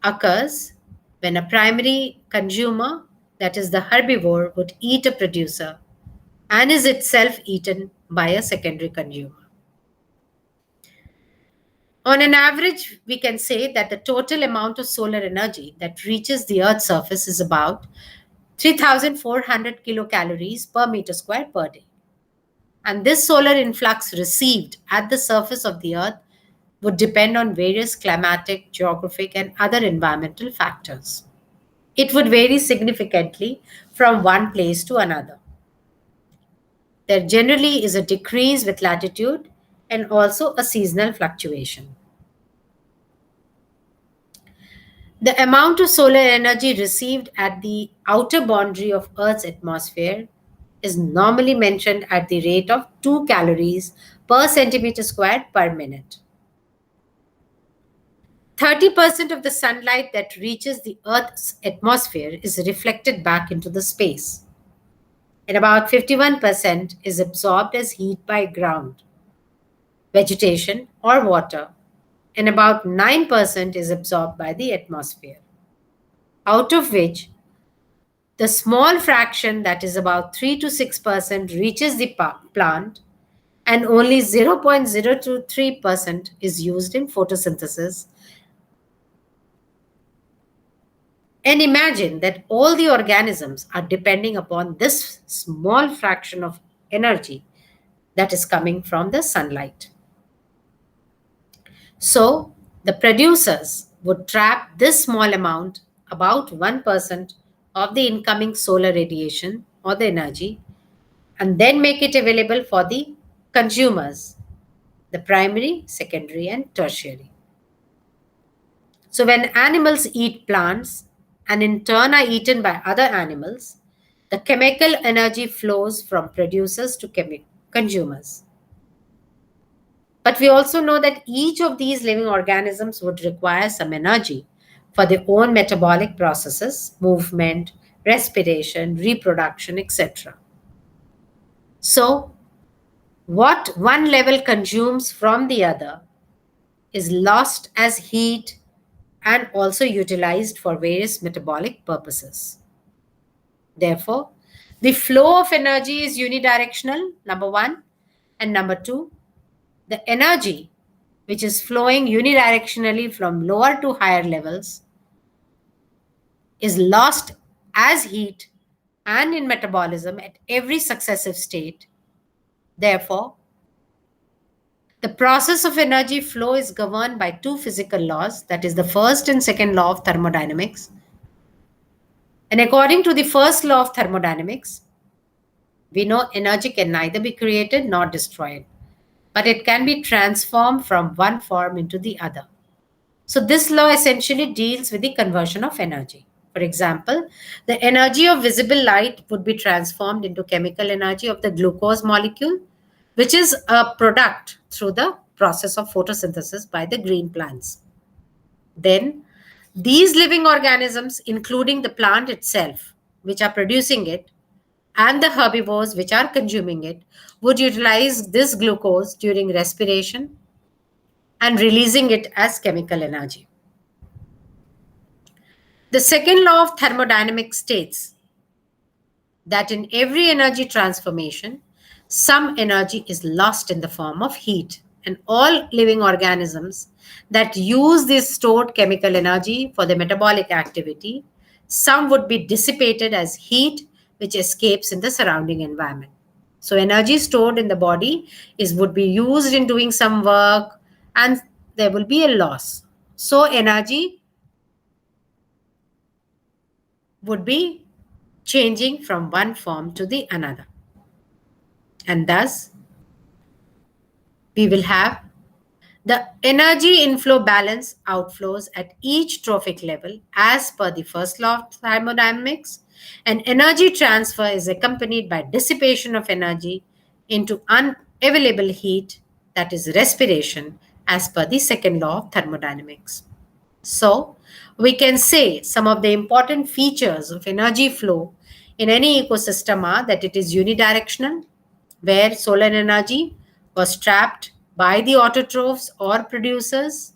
occurs when a primary consumer, that is the herbivore, would eat a producer and is itself eaten by a secondary consumer. On an average, we can say that the total amount of solar energy that reaches the Earth's surface is about 3,400 kilocalories per meter square per day. And this solar influx received at the surface of the Earth would depend on various climatic, geographic, and other environmental factors. It would vary significantly from one place to another. There generally is a decrease with latitude and also a seasonal fluctuation. The amount of solar energy received at the outer boundary of Earth's atmosphere is normally mentioned at the rate of 2 calories per centimeter squared per minute. 30% of the sunlight that reaches the Earth's atmosphere is reflected back into the space, and about 51% is absorbed as heat by ground, vegetation, or water, and about 9% is absorbed by the atmosphere, out of which the small fraction, that is about 3 to 6%, reaches the plant, and only 0.023% is used in photosynthesis. And imagine that all the organisms are depending upon this small fraction of energy that is coming from the sunlight. So, the producers would trap this small amount, about 1% of the incoming solar radiation or the energy, and then make it available for the consumers, the primary, secondary, and tertiary. So, when animals eat plants and in turn are eaten by other animals, the chemical energy flows from producers to consumers. But we also know that each of these living organisms would require some energy for their own metabolic processes, movement, respiration, reproduction, etc. So, what one level consumes from the other is lost as heat and also utilized for various metabolic purposes. Therefore, the flow of energy is unidirectional, number one, and number two, the energy which is flowing unidirectionally from lower to higher levels is lost as heat and in metabolism at every successive state. Therefore, the process of energy flow is governed by two physical laws, that is, the first and second law of thermodynamics. And according to the first law of thermodynamics, we know energy can neither be created nor destroyed, but it can be transformed from one form into the other. So, this law essentially deals with the conversion of energy. For example, the energy of visible light would be transformed into chemical energy of the glucose molecule, which is a product through the process of photosynthesis by the green plants. Then, these living organisms, including the plant itself, which are producing it, and the herbivores, which are consuming it, would utilize this glucose during respiration and releasing it as chemical energy. The second law of thermodynamics states that in every energy transformation, some energy is lost in the form of heat, and all living organisms that use this stored chemical energy for the metabolic activity, some would be dissipated as heat which escapes in the surrounding environment. So energy stored in the body would be used in doing some work, and there will be a loss. So energy would be changing from one form to the another. And thus, we will have the energy inflow balance outflows at each trophic level as per the first law of thermodynamics, and energy transfer is accompanied by dissipation of energy into unavailable heat, that is respiration, as per the second law of thermodynamics. So, we can say some of the important features of energy flow in any ecosystem are that it is unidirectional, where solar energy was trapped by the autotrophs or producers.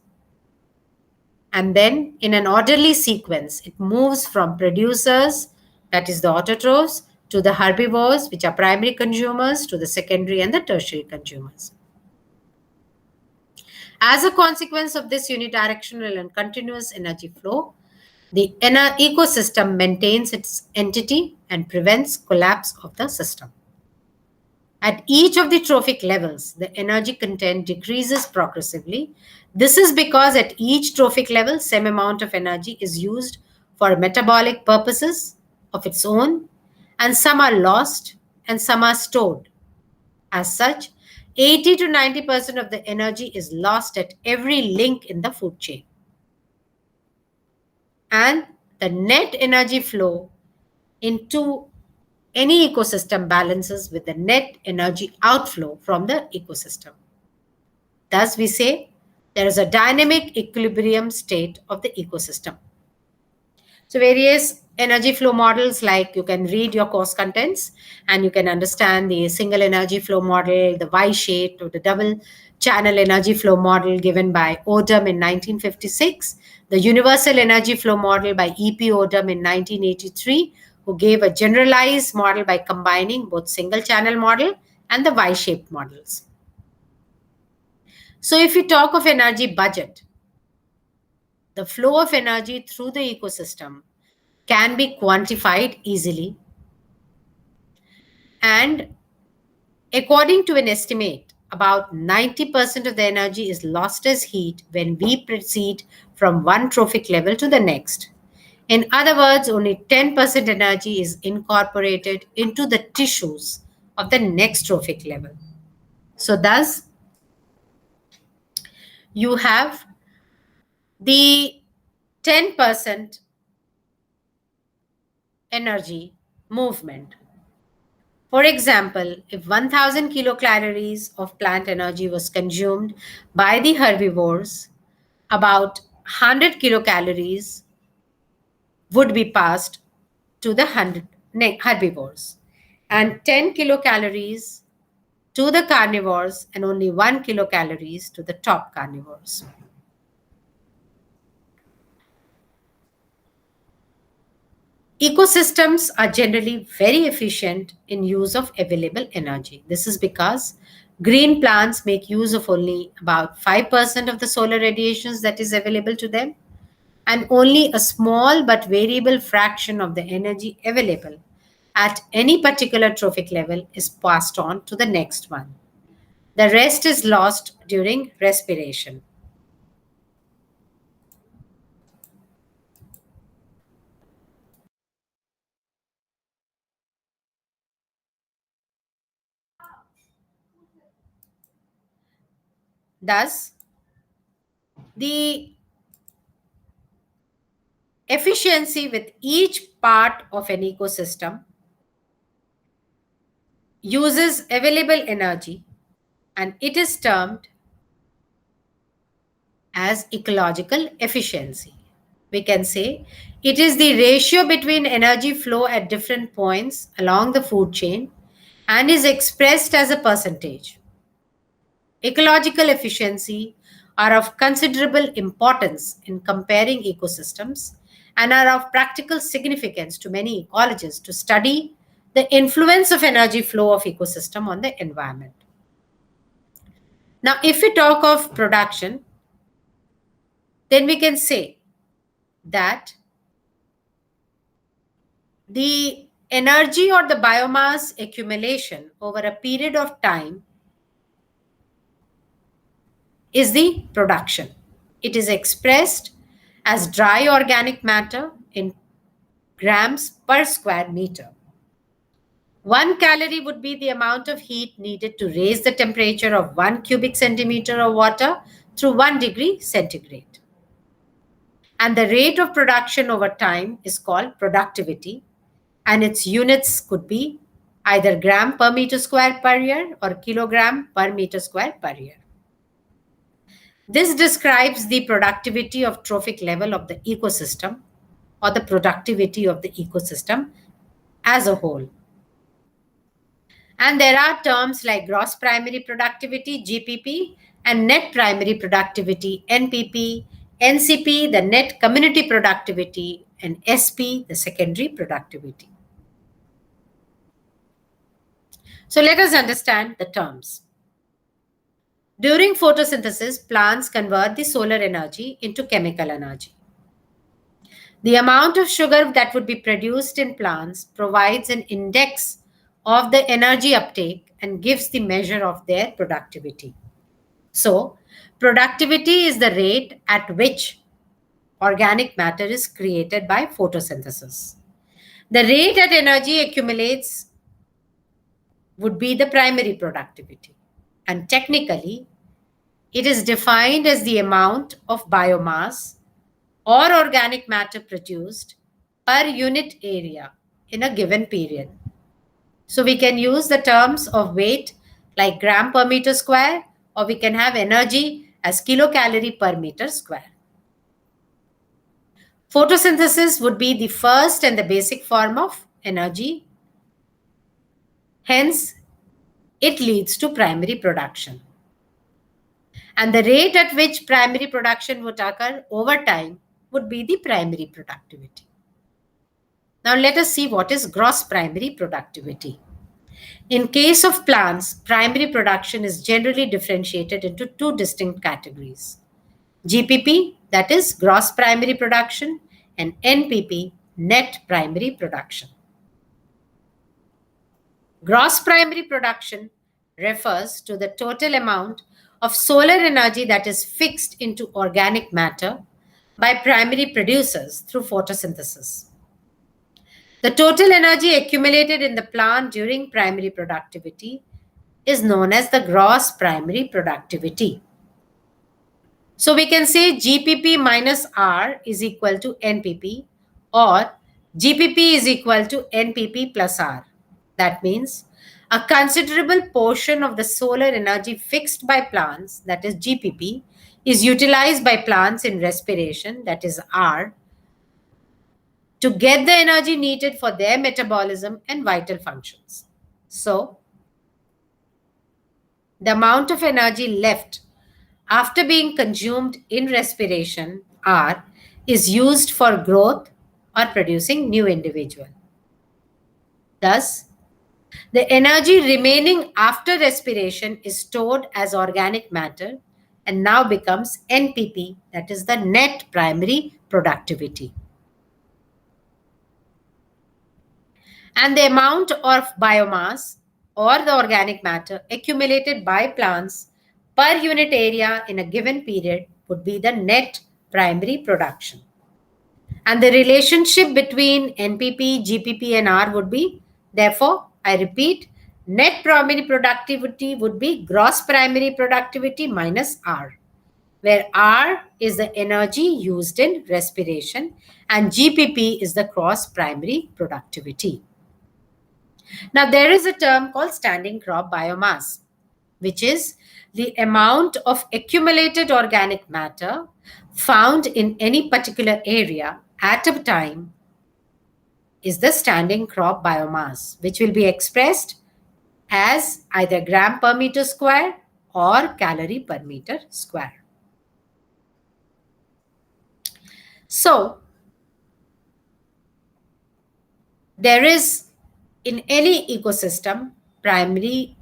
And then, in an orderly sequence, it moves from producers, that is the autotrophs, to the herbivores, which are primary consumers, to the secondary and the tertiary consumers. As a consequence of this unidirectional and continuous energy flow, the ecosystem maintains its entity and prevents collapse of the system. At each of the trophic levels, the energy content decreases progressively. This is because at each trophic level, same amount of energy is used for metabolic purposes of its own, and some are lost and some are stored. As such, 80 to 90% of the energy is lost at every link in the food chain. And the net energy flow into any ecosystem balances with the net energy outflow from the ecosystem. Thus, we say there is a dynamic equilibrium state of the ecosystem. So, various energy flow models, like you can read your course contents and you can understand the single energy flow model, the Y-shaped or the double channel energy flow model given by Odum in 1956, the universal energy flow model by E.P. Odum in 1983, who gave a generalized model by combining both single channel model and the Y-shaped models. So if we talk of energy budget, the flow of energy through the ecosystem can be quantified easily. And according to an estimate, about 90% of the energy is lost as heat when we proceed from one trophic level to the next. In other words, only 10% energy is incorporated into the tissues of the next trophic level. So, thus, you have the 10% energy movement. For example, if 1000 kilocalories of plant energy was consumed by the herbivores, about 100 kilocalories would be passed to the herbivores, and 10 kilocalories to the carnivores, and only 1 kilocalories to the top carnivores. Ecosystems are generally very efficient in use of available energy. This is because green plants make use of only about 5% of the solar radiations that is available to them, and only a small but variable fraction of the energy available at any particular trophic level is passed on to the next one. The rest is lost during respiration. Thus, the efficiency with each part of an ecosystem uses available energy, and it is termed as ecological efficiency. We can say it is the ratio between energy flow at different points along the food chain and is expressed as a percentage. Ecological efficiency are of considerable importance in comparing ecosystems and are of practical significance to many ecologists to study the influence of energy flow of ecosystem on the environment. Now, if we talk of production, then we can say that the energy or the biomass accumulation over a period of time is the production. It is expressed as dry organic matter in grams per square meter. 1 calorie would be the amount of heat needed to raise the temperature of 1 cubic centimeter of water through 1 degree centigrade. And the rate of production over time is called productivity, and its units could be either gram per meter square per year or kilogram per meter square per year. This describes the productivity of trophic level of the ecosystem or the productivity of the ecosystem as a whole. And there are terms like gross primary productivity, GPP, and net primary productivity, NPP, NCP, the net community productivity, and SP, the secondary productivity. So let us understand the terms. During photosynthesis, plants convert the solar energy into chemical energy. The amount of sugar that would be produced in plants provides an index of the energy uptake and gives the measure of their productivity. So, productivity is the rate at which organic matter is created by photosynthesis. The rate at energy accumulates would be the primary productivity. And technically, it is defined as the amount of biomass or organic matter produced per unit area in a given period. So we can use the terms of weight like gram per meter square, or we can have energy as kilocalorie per meter square. Photosynthesis would be the first and the basic form of energy. Hence, it leads to primary production. And the rate at which primary production would occur over time would be the primary productivity. Now let us see what is gross primary productivity. In case of plants, primary production is generally differentiated into two distinct categories. GPP, that is gross primary production, and NPP, net primary production. Gross primary production refers to the total amount of solar energy that is fixed into organic matter by primary producers through photosynthesis. The total energy accumulated in the plant during primary productivity is known as the gross primary productivity. So we can say GPP minus R is equal to NPP, or GPP is equal to NPP plus R. That means a considerable portion of the solar energy fixed by plants, that is GPP, is utilized by plants in respiration, that is R, to get the energy needed for their metabolism and vital functions. So, the amount of energy left after being consumed in respiration, R, is used for growth or producing new individual. Thus, the energy remaining after respiration is stored as organic matter and now becomes NPP, that is the net primary productivity. And the amount of biomass or the organic matter accumulated by plants per unit area in a given period would be the net primary production. And the relationship between NPP, GPP, and R would be, therefore, I repeat, net primary productivity would be gross primary productivity minus R, where R is the energy used in respiration and GPP is the gross primary productivity. Now, there is a term called standing crop biomass, which is the amount of accumulated organic matter found in any particular area at a time is the standing crop biomass, which will be expressed as either gram per meter square or calorie per meter square. So, there is in any ecosystem primary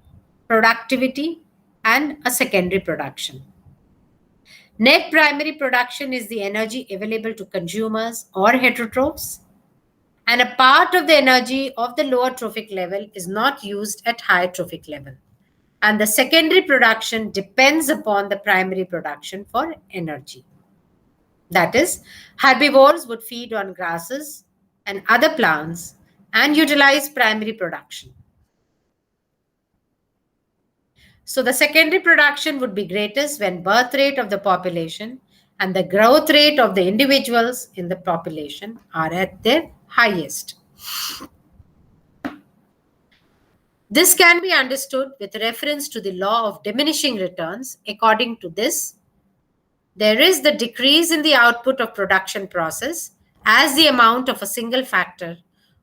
productivity and a secondary production. Net primary production is the energy available to consumers or heterotrophs, and a part of the energy of the lower trophic level is not used at high trophic level. And the secondary production depends upon the primary production for energy. That is, herbivores would feed on grasses and other plants and utilize primary production. So the secondary production would be greatest when birth rate of the population and the growth rate of the individuals in the population are at their highest. This can be understood with reference to the law of diminishing returns. According to this, there is the decrease in the output of production process as the amount of a single factor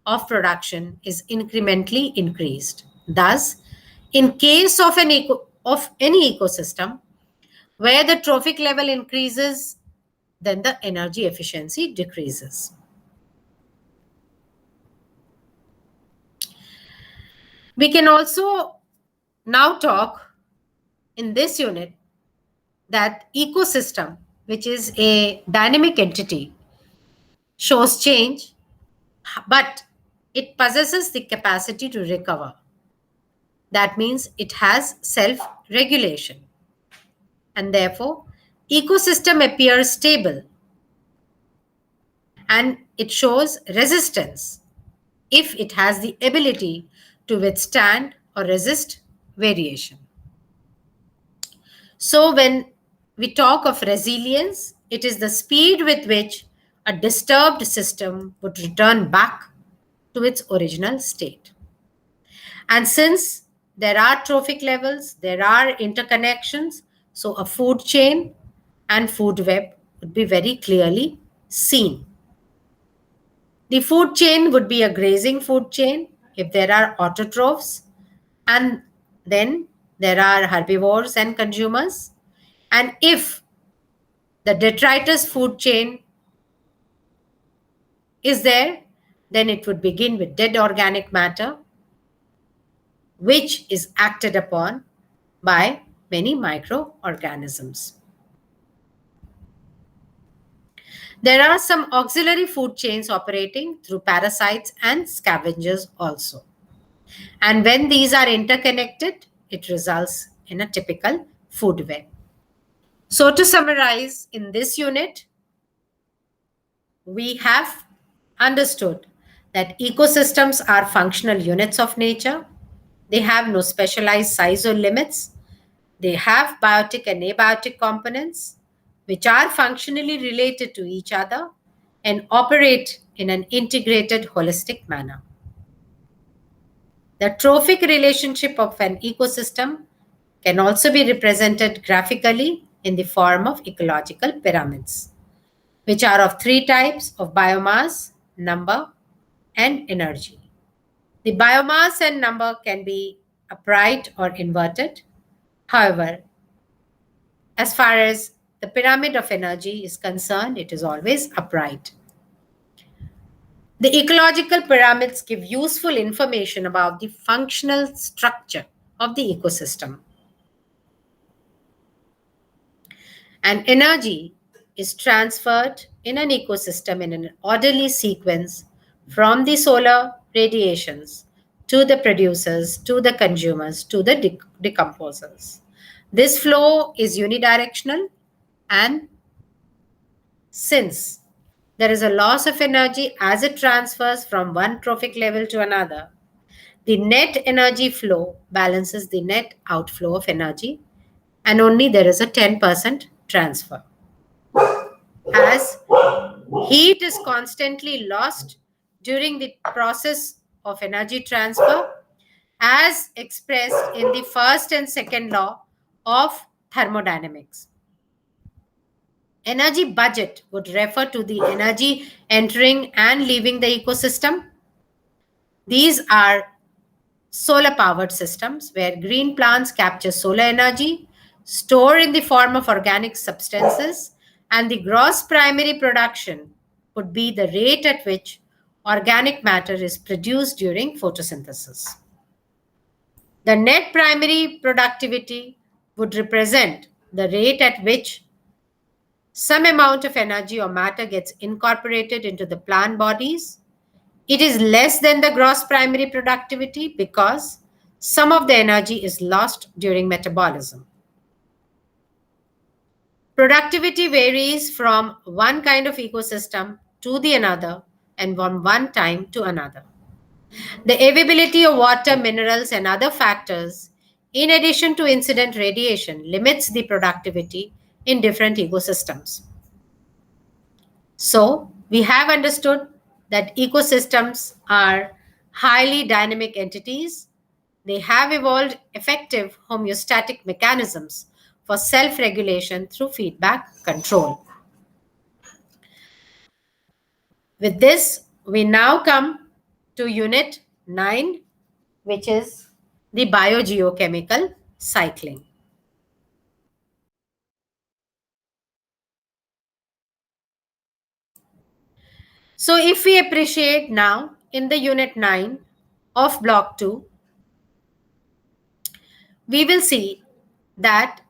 of production is incrementally increased. Thus, in case of any ecosystem where the trophic level increases, then the energy efficiency decreases. We can also now talk in this unit that ecosystem, which is a dynamic entity, shows change, but it possesses the capacity to recover. That means it has self-regulation. And therefore, ecosystem appears stable and it shows resistance if it has the ability to withstand or resist variation. So, when we talk of resilience, it is the speed with which a disturbed system would return back to its original state. And since there are trophic levels, there are interconnections, so a food chain and food web would be very clearly seen. The food chain would be a grazing food chain if there are autotrophs, and then there are herbivores and consumers. And if the detritus food chain is there, then it would begin with dead organic matter, which is acted upon by many microorganisms. There are some auxiliary food chains operating through parasites and scavengers also. And when these are interconnected, it results in a typical food web. So, to summarize, in this unit, we have understood that ecosystems are functional units of nature. They have no specialized size or limits. They have biotic and abiotic components which are functionally related to each other and operate in an integrated, holistic manner. The trophic relationship of an ecosystem can also be represented graphically in the form of ecological pyramids, which are of three types of biomass, number, and energy. The biomass and number can be upright or inverted. However, as far as the pyramid of energy is concerned, it is always upright. The ecological pyramids give useful information about the functional structure of the ecosystem. And energy is transferred in an ecosystem in an orderly sequence from the solar radiations to the producers, to the consumers, to the decomposers. This flow is unidirectional, and since there is a loss of energy as it transfers from one trophic level to another, the net energy flow balances the net outflow of energy, and only there is a 10% transfer. As heat is constantly lost during the process of energy transfer, as expressed in the first and second law of thermodynamics. Energy budget would refer to the energy entering and leaving the ecosystem. These are solar powered systems where green plants capture solar energy, store in the form of organic substances, and the gross primary production would be the rate at which organic matter is produced during photosynthesis. The net primary productivity would represent the rate at which some amount of energy or matter gets incorporated into the plant bodies. It is less than the gross primary productivity because some of the energy is lost during metabolism. Productivity varies from one kind of ecosystem to the another and from one time to another. The availability of water, minerals, and other factors, in addition to incident radiation, limits the productivity in different ecosystems. So, we have understood that ecosystems are highly dynamic entities. They have evolved effective homeostatic mechanisms for self regulation through feedback control. With this, we now come to Unit 9, which is the biogeochemical cycling. So, if we appreciate now in the Unit 9 of Block 2, we will see that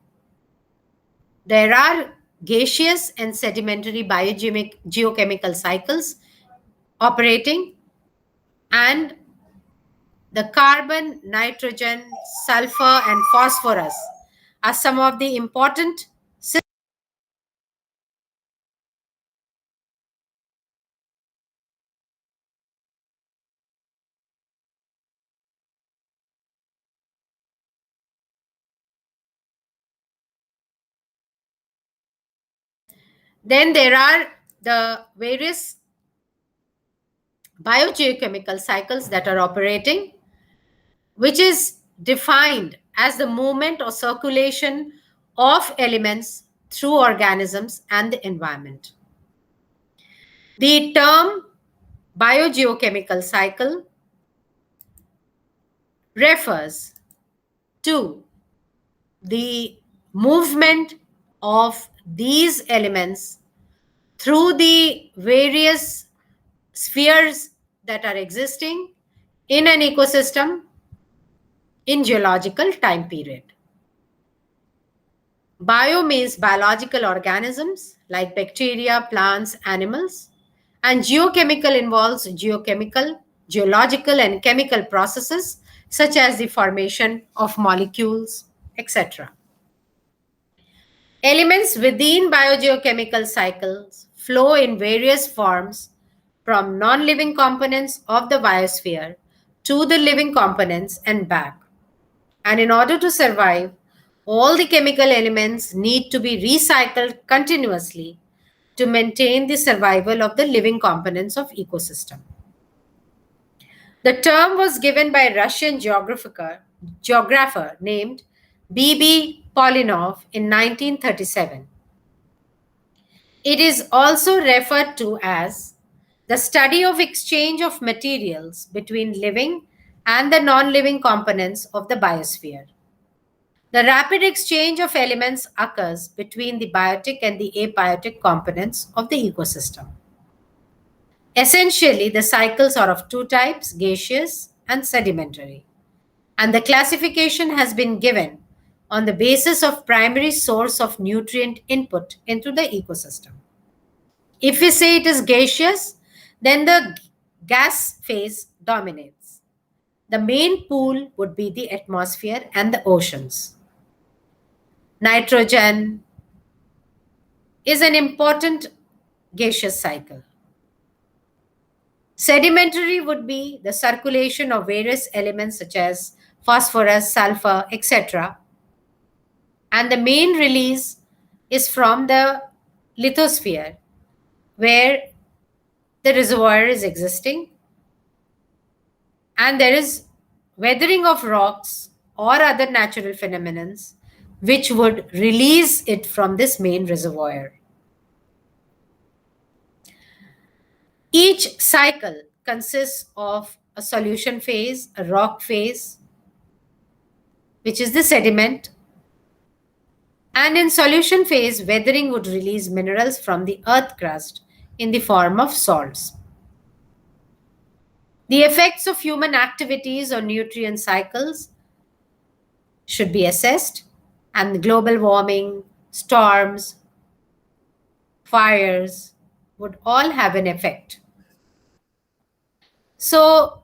there are gaseous and sedimentary biogeochemical cycles operating, and The carbon, nitrogen, sulfur, and phosphorus are some of the important. Then there are the various biogeochemical cycles that are operating, which is defined as the movement or circulation of elements through organisms and the environment. The term biogeochemical cycle refers to the movement of these elements through the various spheres that are existing in an ecosystem in geological time period. Bio means biological organisms like bacteria, plants, animals, and geochemical involves geochemical, geological, and chemical processes such as the formation of molecules, etc. Elements within biogeochemical cycles flow in various forms from non-living components of the biosphere to the living components and back. And in order to survive, all the chemical elements need to be recycled continuously to maintain the survival of the living components of ecosystem. The term was given by a Russian geographer named B.B. Polinov in 1937. It is also referred to as the study of exchange of materials between living and the non-living components of the biosphere. The rapid exchange of elements occurs between the biotic and the abiotic components of the ecosystem. Essentially, the cycles are of two types, gaseous and sedimentary. And the classification has been given on the basis of primary source of nutrient input into the ecosystem. If we say it is gaseous, then the gas phase dominates. The main pool would be the atmosphere and the oceans. Nitrogen is an important gaseous cycle. Sedimentary would be the circulation of various elements such as phosphorus, sulfur, etc. And the main release is from the lithosphere, where the reservoir is existing and there is weathering of rocks or other natural phenomena which would release it from this main reservoir. Each cycle consists of a solution phase, a rock phase, which is the sediment, and in solution phase, weathering would release minerals from the earth crust in the form of salts. The effects of human activities on nutrient cycles should be assessed, and global warming, storms, fires would all have an effect. So,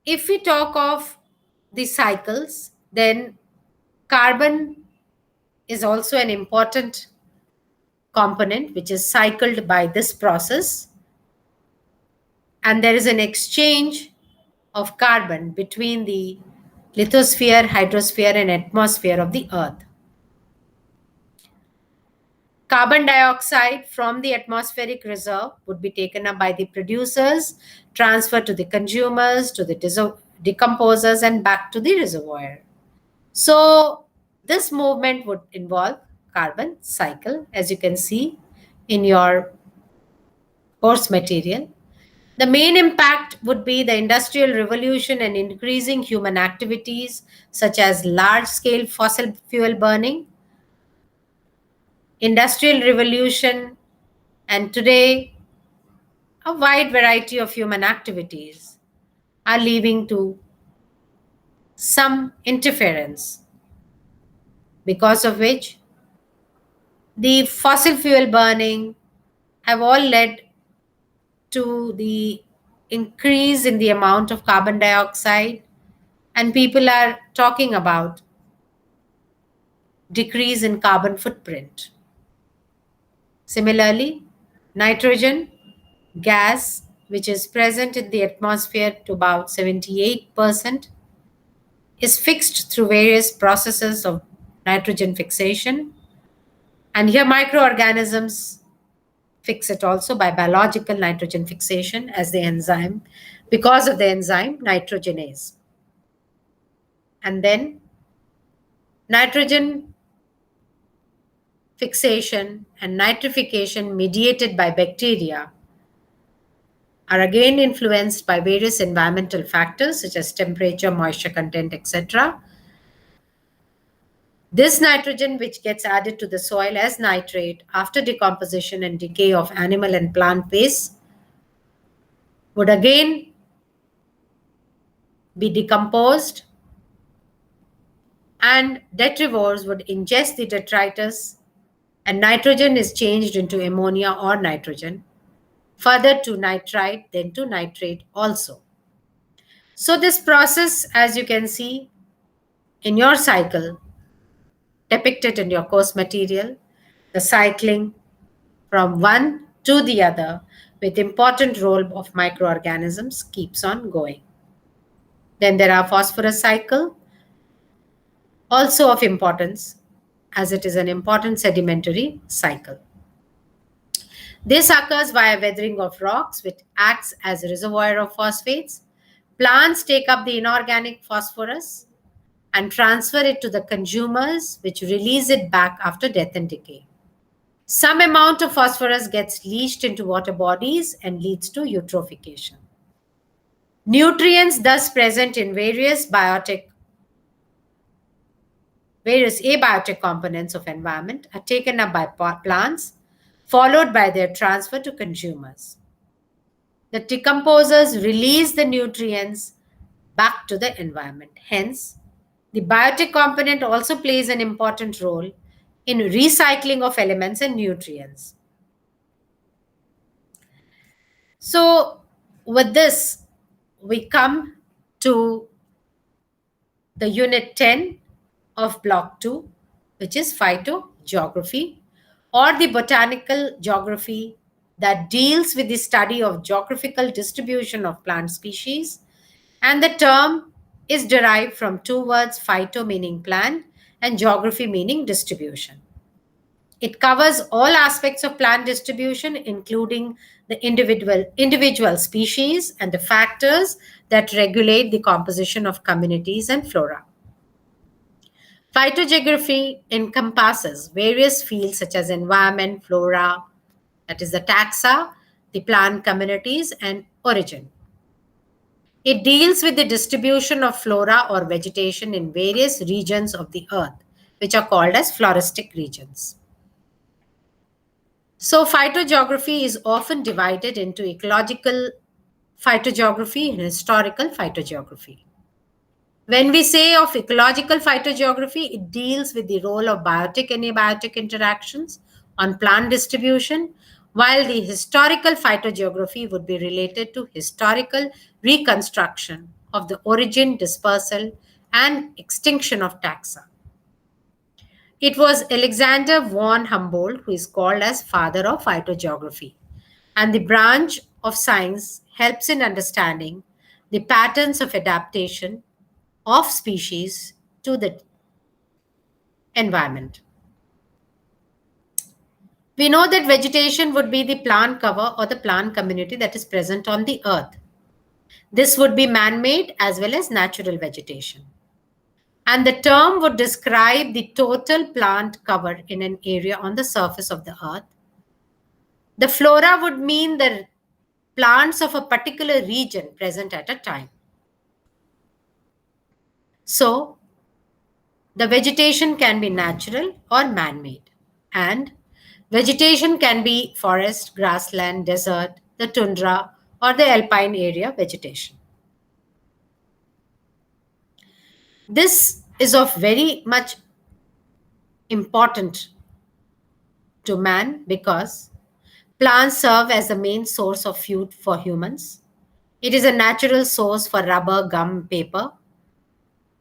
if we talk of the cycles, then carbon is also an important component which is cycled by this process. And there is an exchange of carbon between the lithosphere, hydrosphere, and atmosphere of the Earth. Carbon dioxide from the atmospheric reserve would be taken up by the producers, transferred to the consumers, to the decomposers, and back to the reservoir. So, this movement would involve carbon cycle, as you can see in your course material. The main impact would be the industrial revolution and increasing human activities such as large-scale fossil fuel burning, industrial revolution, and today a wide variety of human activities are leading to some interference, because of which the fossil fuel burning have all led to the increase in the amount of carbon dioxide, and people are talking about decrease in carbon footprint. Similarly, nitrogen gas, which is present in the atmosphere to about 78%, is fixed through various processes of nitrogen fixation. And here, microorganisms fix it also by biological nitrogen fixation as the enzyme, because of the enzyme nitrogenase. And then, nitrogen fixation and nitrification mediated by bacteria are again influenced by various environmental factors such as temperature, moisture content, etc. This nitrogen, which gets added to the soil as nitrate after decomposition and decay of animal and plant waste, would again be decomposed, and detrivores would ingest the detritus, and nitrogen is changed into ammonia or nitrogen, further to nitrite, then to nitrate also. So this process, as you can see in your cycle, depicted in your course material, the cycling from one to the other with important role of microorganisms keeps on going. Then there are phosphorus cycle, also of importance as it is an important sedimentary cycle. This occurs via weathering of rocks, which acts as a reservoir of phosphates. Plants take up the inorganic phosphorus and transfer it to the consumers, which release it back after death and decay. Some amount of phosphorus gets leached into water bodies and leads to eutrophication. Nutrients thus present in various abiotic components of environment are taken up by plants, followed by their transfer to consumers. The decomposers release the nutrients back to the environment. Hence, the biotic component also plays an important role in recycling of elements and nutrients. So, with this, we come to the unit 10 of block 2, which is phytogeography, or the botanical geography that deals with the study of geographical distribution of plant species. And the term is derived from two words, phyto meaning plant and geography meaning distribution. It covers all aspects of plant distribution, including the individual species and the factors that regulate the composition of communities and flora. Phytogeography encompasses various fields such as environment, flora, that is the taxa, the plant communities, and origin. It deals with the distribution of flora or vegetation in various regions of the earth, which are called as floristic regions. So, phytogeography is often divided into ecological phytogeography and historical phytogeography. When we say of ecological phytogeography, it deals with the role of biotic and abiotic interactions on plant distribution, while the historical phytogeography would be related to historical reconstruction of the origin, dispersal, and extinction of taxa. It was Alexander von Humboldt who is called as father of phytogeography, and the branch of science helps in understanding the patterns of adaptation of species to the environment. We know that vegetation would be the plant cover or the plant community that is present on the earth. This would be man-made as well as natural vegetation. And the term would describe the total plant cover in an area on the surface of the earth. The flora would mean the plants of a particular region present at a time. So, the vegetation can be natural or man-made, and vegetation can be forest, grassland, desert, the tundra, or the alpine area vegetation. This is of very much important to man because plants serve as the main source of food for humans. It is a natural source for rubber, gum, paper,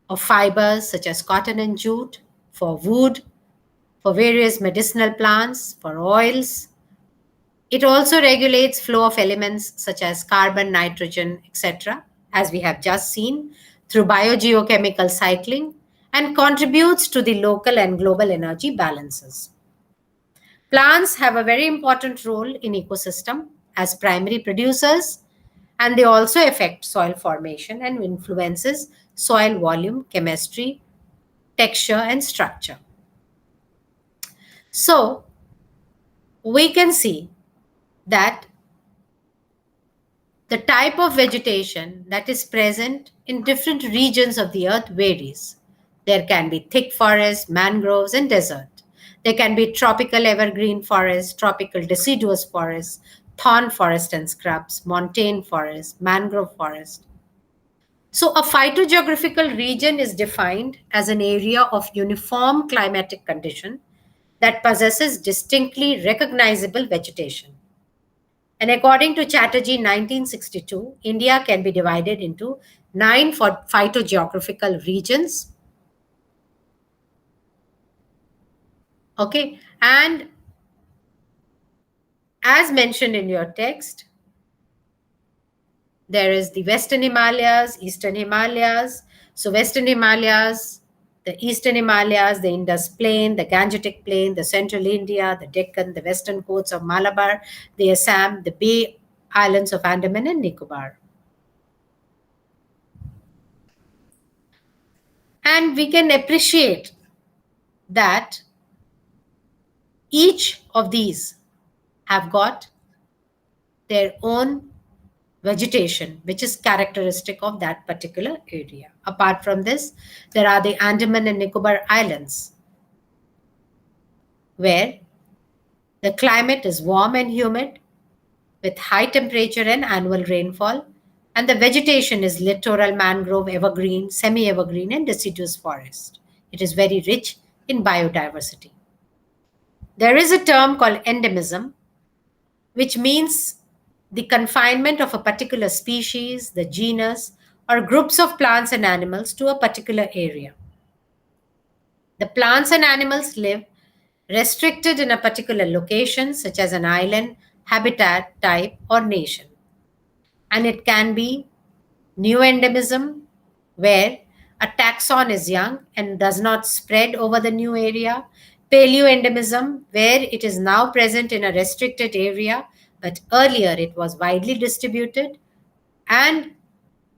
of fibers such as cotton and jute, for wood, for various medicinal plants, for oils. It also regulates flow of elements such as carbon, nitrogen, etc., as we have just seen, through biogeochemical cycling, and contributes to the local and global energy balances. Plants have a very important role in ecosystem as primary producers, and they also affect soil formation and influences soil volume, chemistry, texture, and structure. So we can see that the type of vegetation that is present in different regions of the earth varies. There can be thick forests, mangroves, and desert. There can be tropical evergreen forests, tropical deciduous forests, thorn forest and scrubs, montane forest, mangrove forest. So, a phytogeographical region is defined as an area of uniform climatic condition that possesses distinctly recognizable vegetation. And according to Chatterjee 1962, India can be divided into 9 phytogeographical regions. Okay, and as mentioned in your text, there is the Western Himalayas, Eastern Himalayas. So, Western Himalayas, the Eastern Himalayas, the Indus Plain, the Gangetic Plain, the Central India, the Deccan, the Western coasts of Malabar, the Assam, the Bay Islands of Andaman and Nicobar. And we can appreciate that each of these have got their own vegetation, which is characteristic of that particular area. Apart from this, there are the Andaman and Nicobar Islands, where the climate is warm and humid with high temperature and annual rainfall, and the vegetation is littoral mangrove, evergreen, semi-evergreen, and deciduous forest. It is very rich in biodiversity. There is a term called endemism, which means the confinement of a particular species, the genus, or groups of plants and animals to a particular area. The plants and animals live restricted in a particular location, such as an island, habitat, type, or nation. And it can be new endemism, where a taxon is young and does not spread over the new area. Paleoendemism, where it is now present in a restricted area, but earlier it was widely distributed. And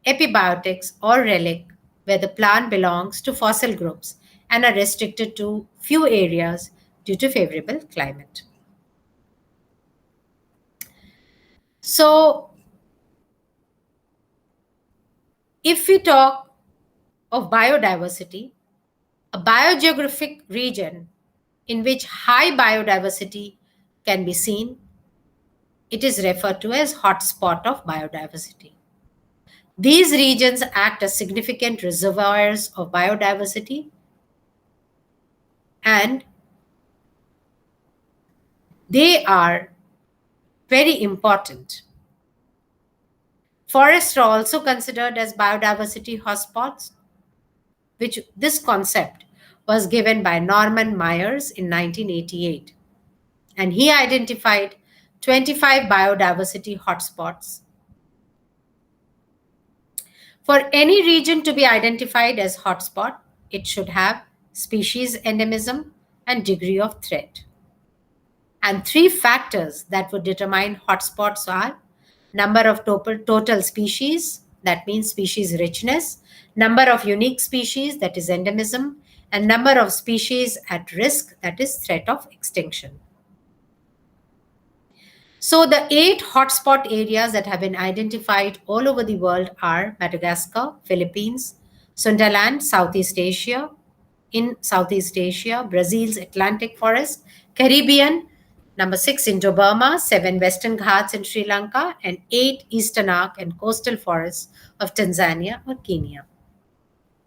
epibiotics or relic, where the plant belongs to fossil groups and are restricted to few areas due to favorable climate. So, if we talk of biodiversity, a biogeographic region in which high biodiversity can be seen, it is referred to as hotspot of biodiversity. These regions act as significant reservoirs of biodiversity, and they are very important. Forests are also considered as biodiversity hotspots, which this concept was given by Norman Myers in 1988. And he identified 25 biodiversity hotspots. For any region to be identified as hotspot, it should have species endemism and degree of threat. And three factors that would determine hotspots are number of total species, that means species richness, number of unique species, that is endemism, and number of species at risk, that is threat of extinction. So the 8 hotspot areas that have been identified all over the world are Madagascar, Philippines, Sundaland, Southeast Asia, in Southeast Asia, Brazil's Atlantic forest, Caribbean, number 6 Indo-Burma, 7 Western Ghats in Sri Lanka, and 8 Eastern Arc and coastal forests of Tanzania or Kenya.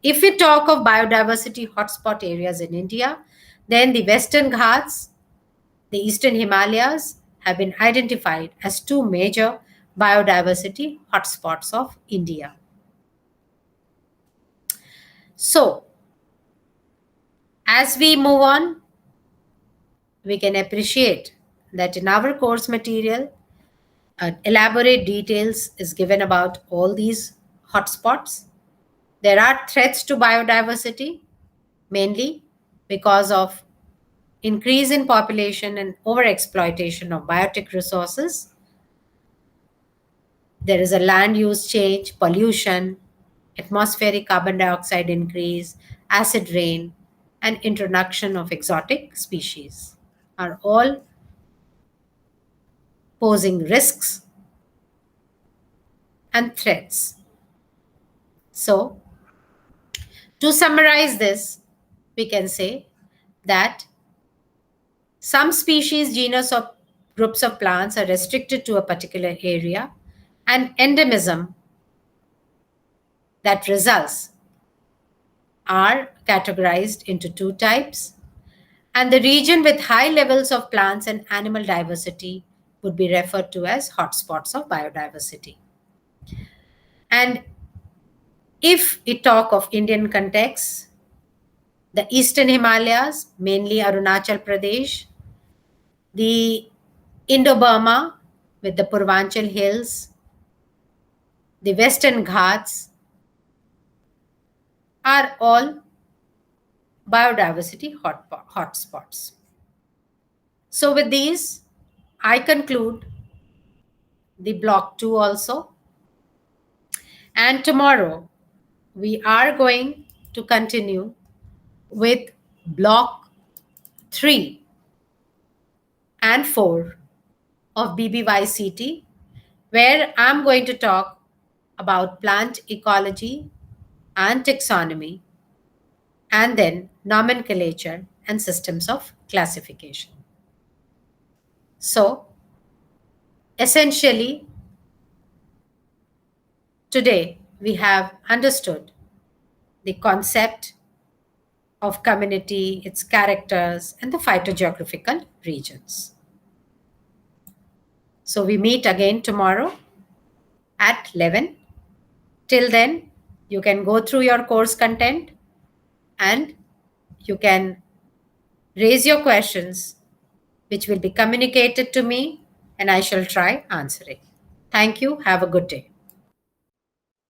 If we talk of biodiversity hotspot areas in India, then the Western Ghats, the Eastern Himalayas have been identified as 2 major biodiversity hotspots of India. So, as we move on, we can appreciate that in our course material, elaborate details is given about all these hotspots. There are threats to biodiversity, mainly because of increase in population and overexploitation of biotic resources. There is a land use change, pollution, atmospheric carbon dioxide increase, acid rain, and introduction of exotic species are all posing risks and threats. So, to summarize this, we can say that some species, genus, or groups of plants are restricted to a particular area, and endemism that results are categorized into two types. And the region with high levels of plants and animal diversity would be referred to as hotspots of biodiversity. And if we talk of Indian context, the eastern Himalayas, mainly Arunachal Pradesh, the Indo-Burma with the Purvanchal Hills, the Western Ghats are all biodiversity hotspots. So with these, I conclude the block 2 also. And tomorrow, we are going to continue with block 3 and 4 of BBYCT, where I'm going to talk about plant ecology and taxonomy, and then nomenclature and systems of classification. So, essentially, today we have understood the concept of community, its characters, and the phytogeographical regions. So we meet again tomorrow at 11. Till then, you can go through your course content and you can raise your questions, which will be communicated to me, and I shall try answering. Thank you. Have a good day.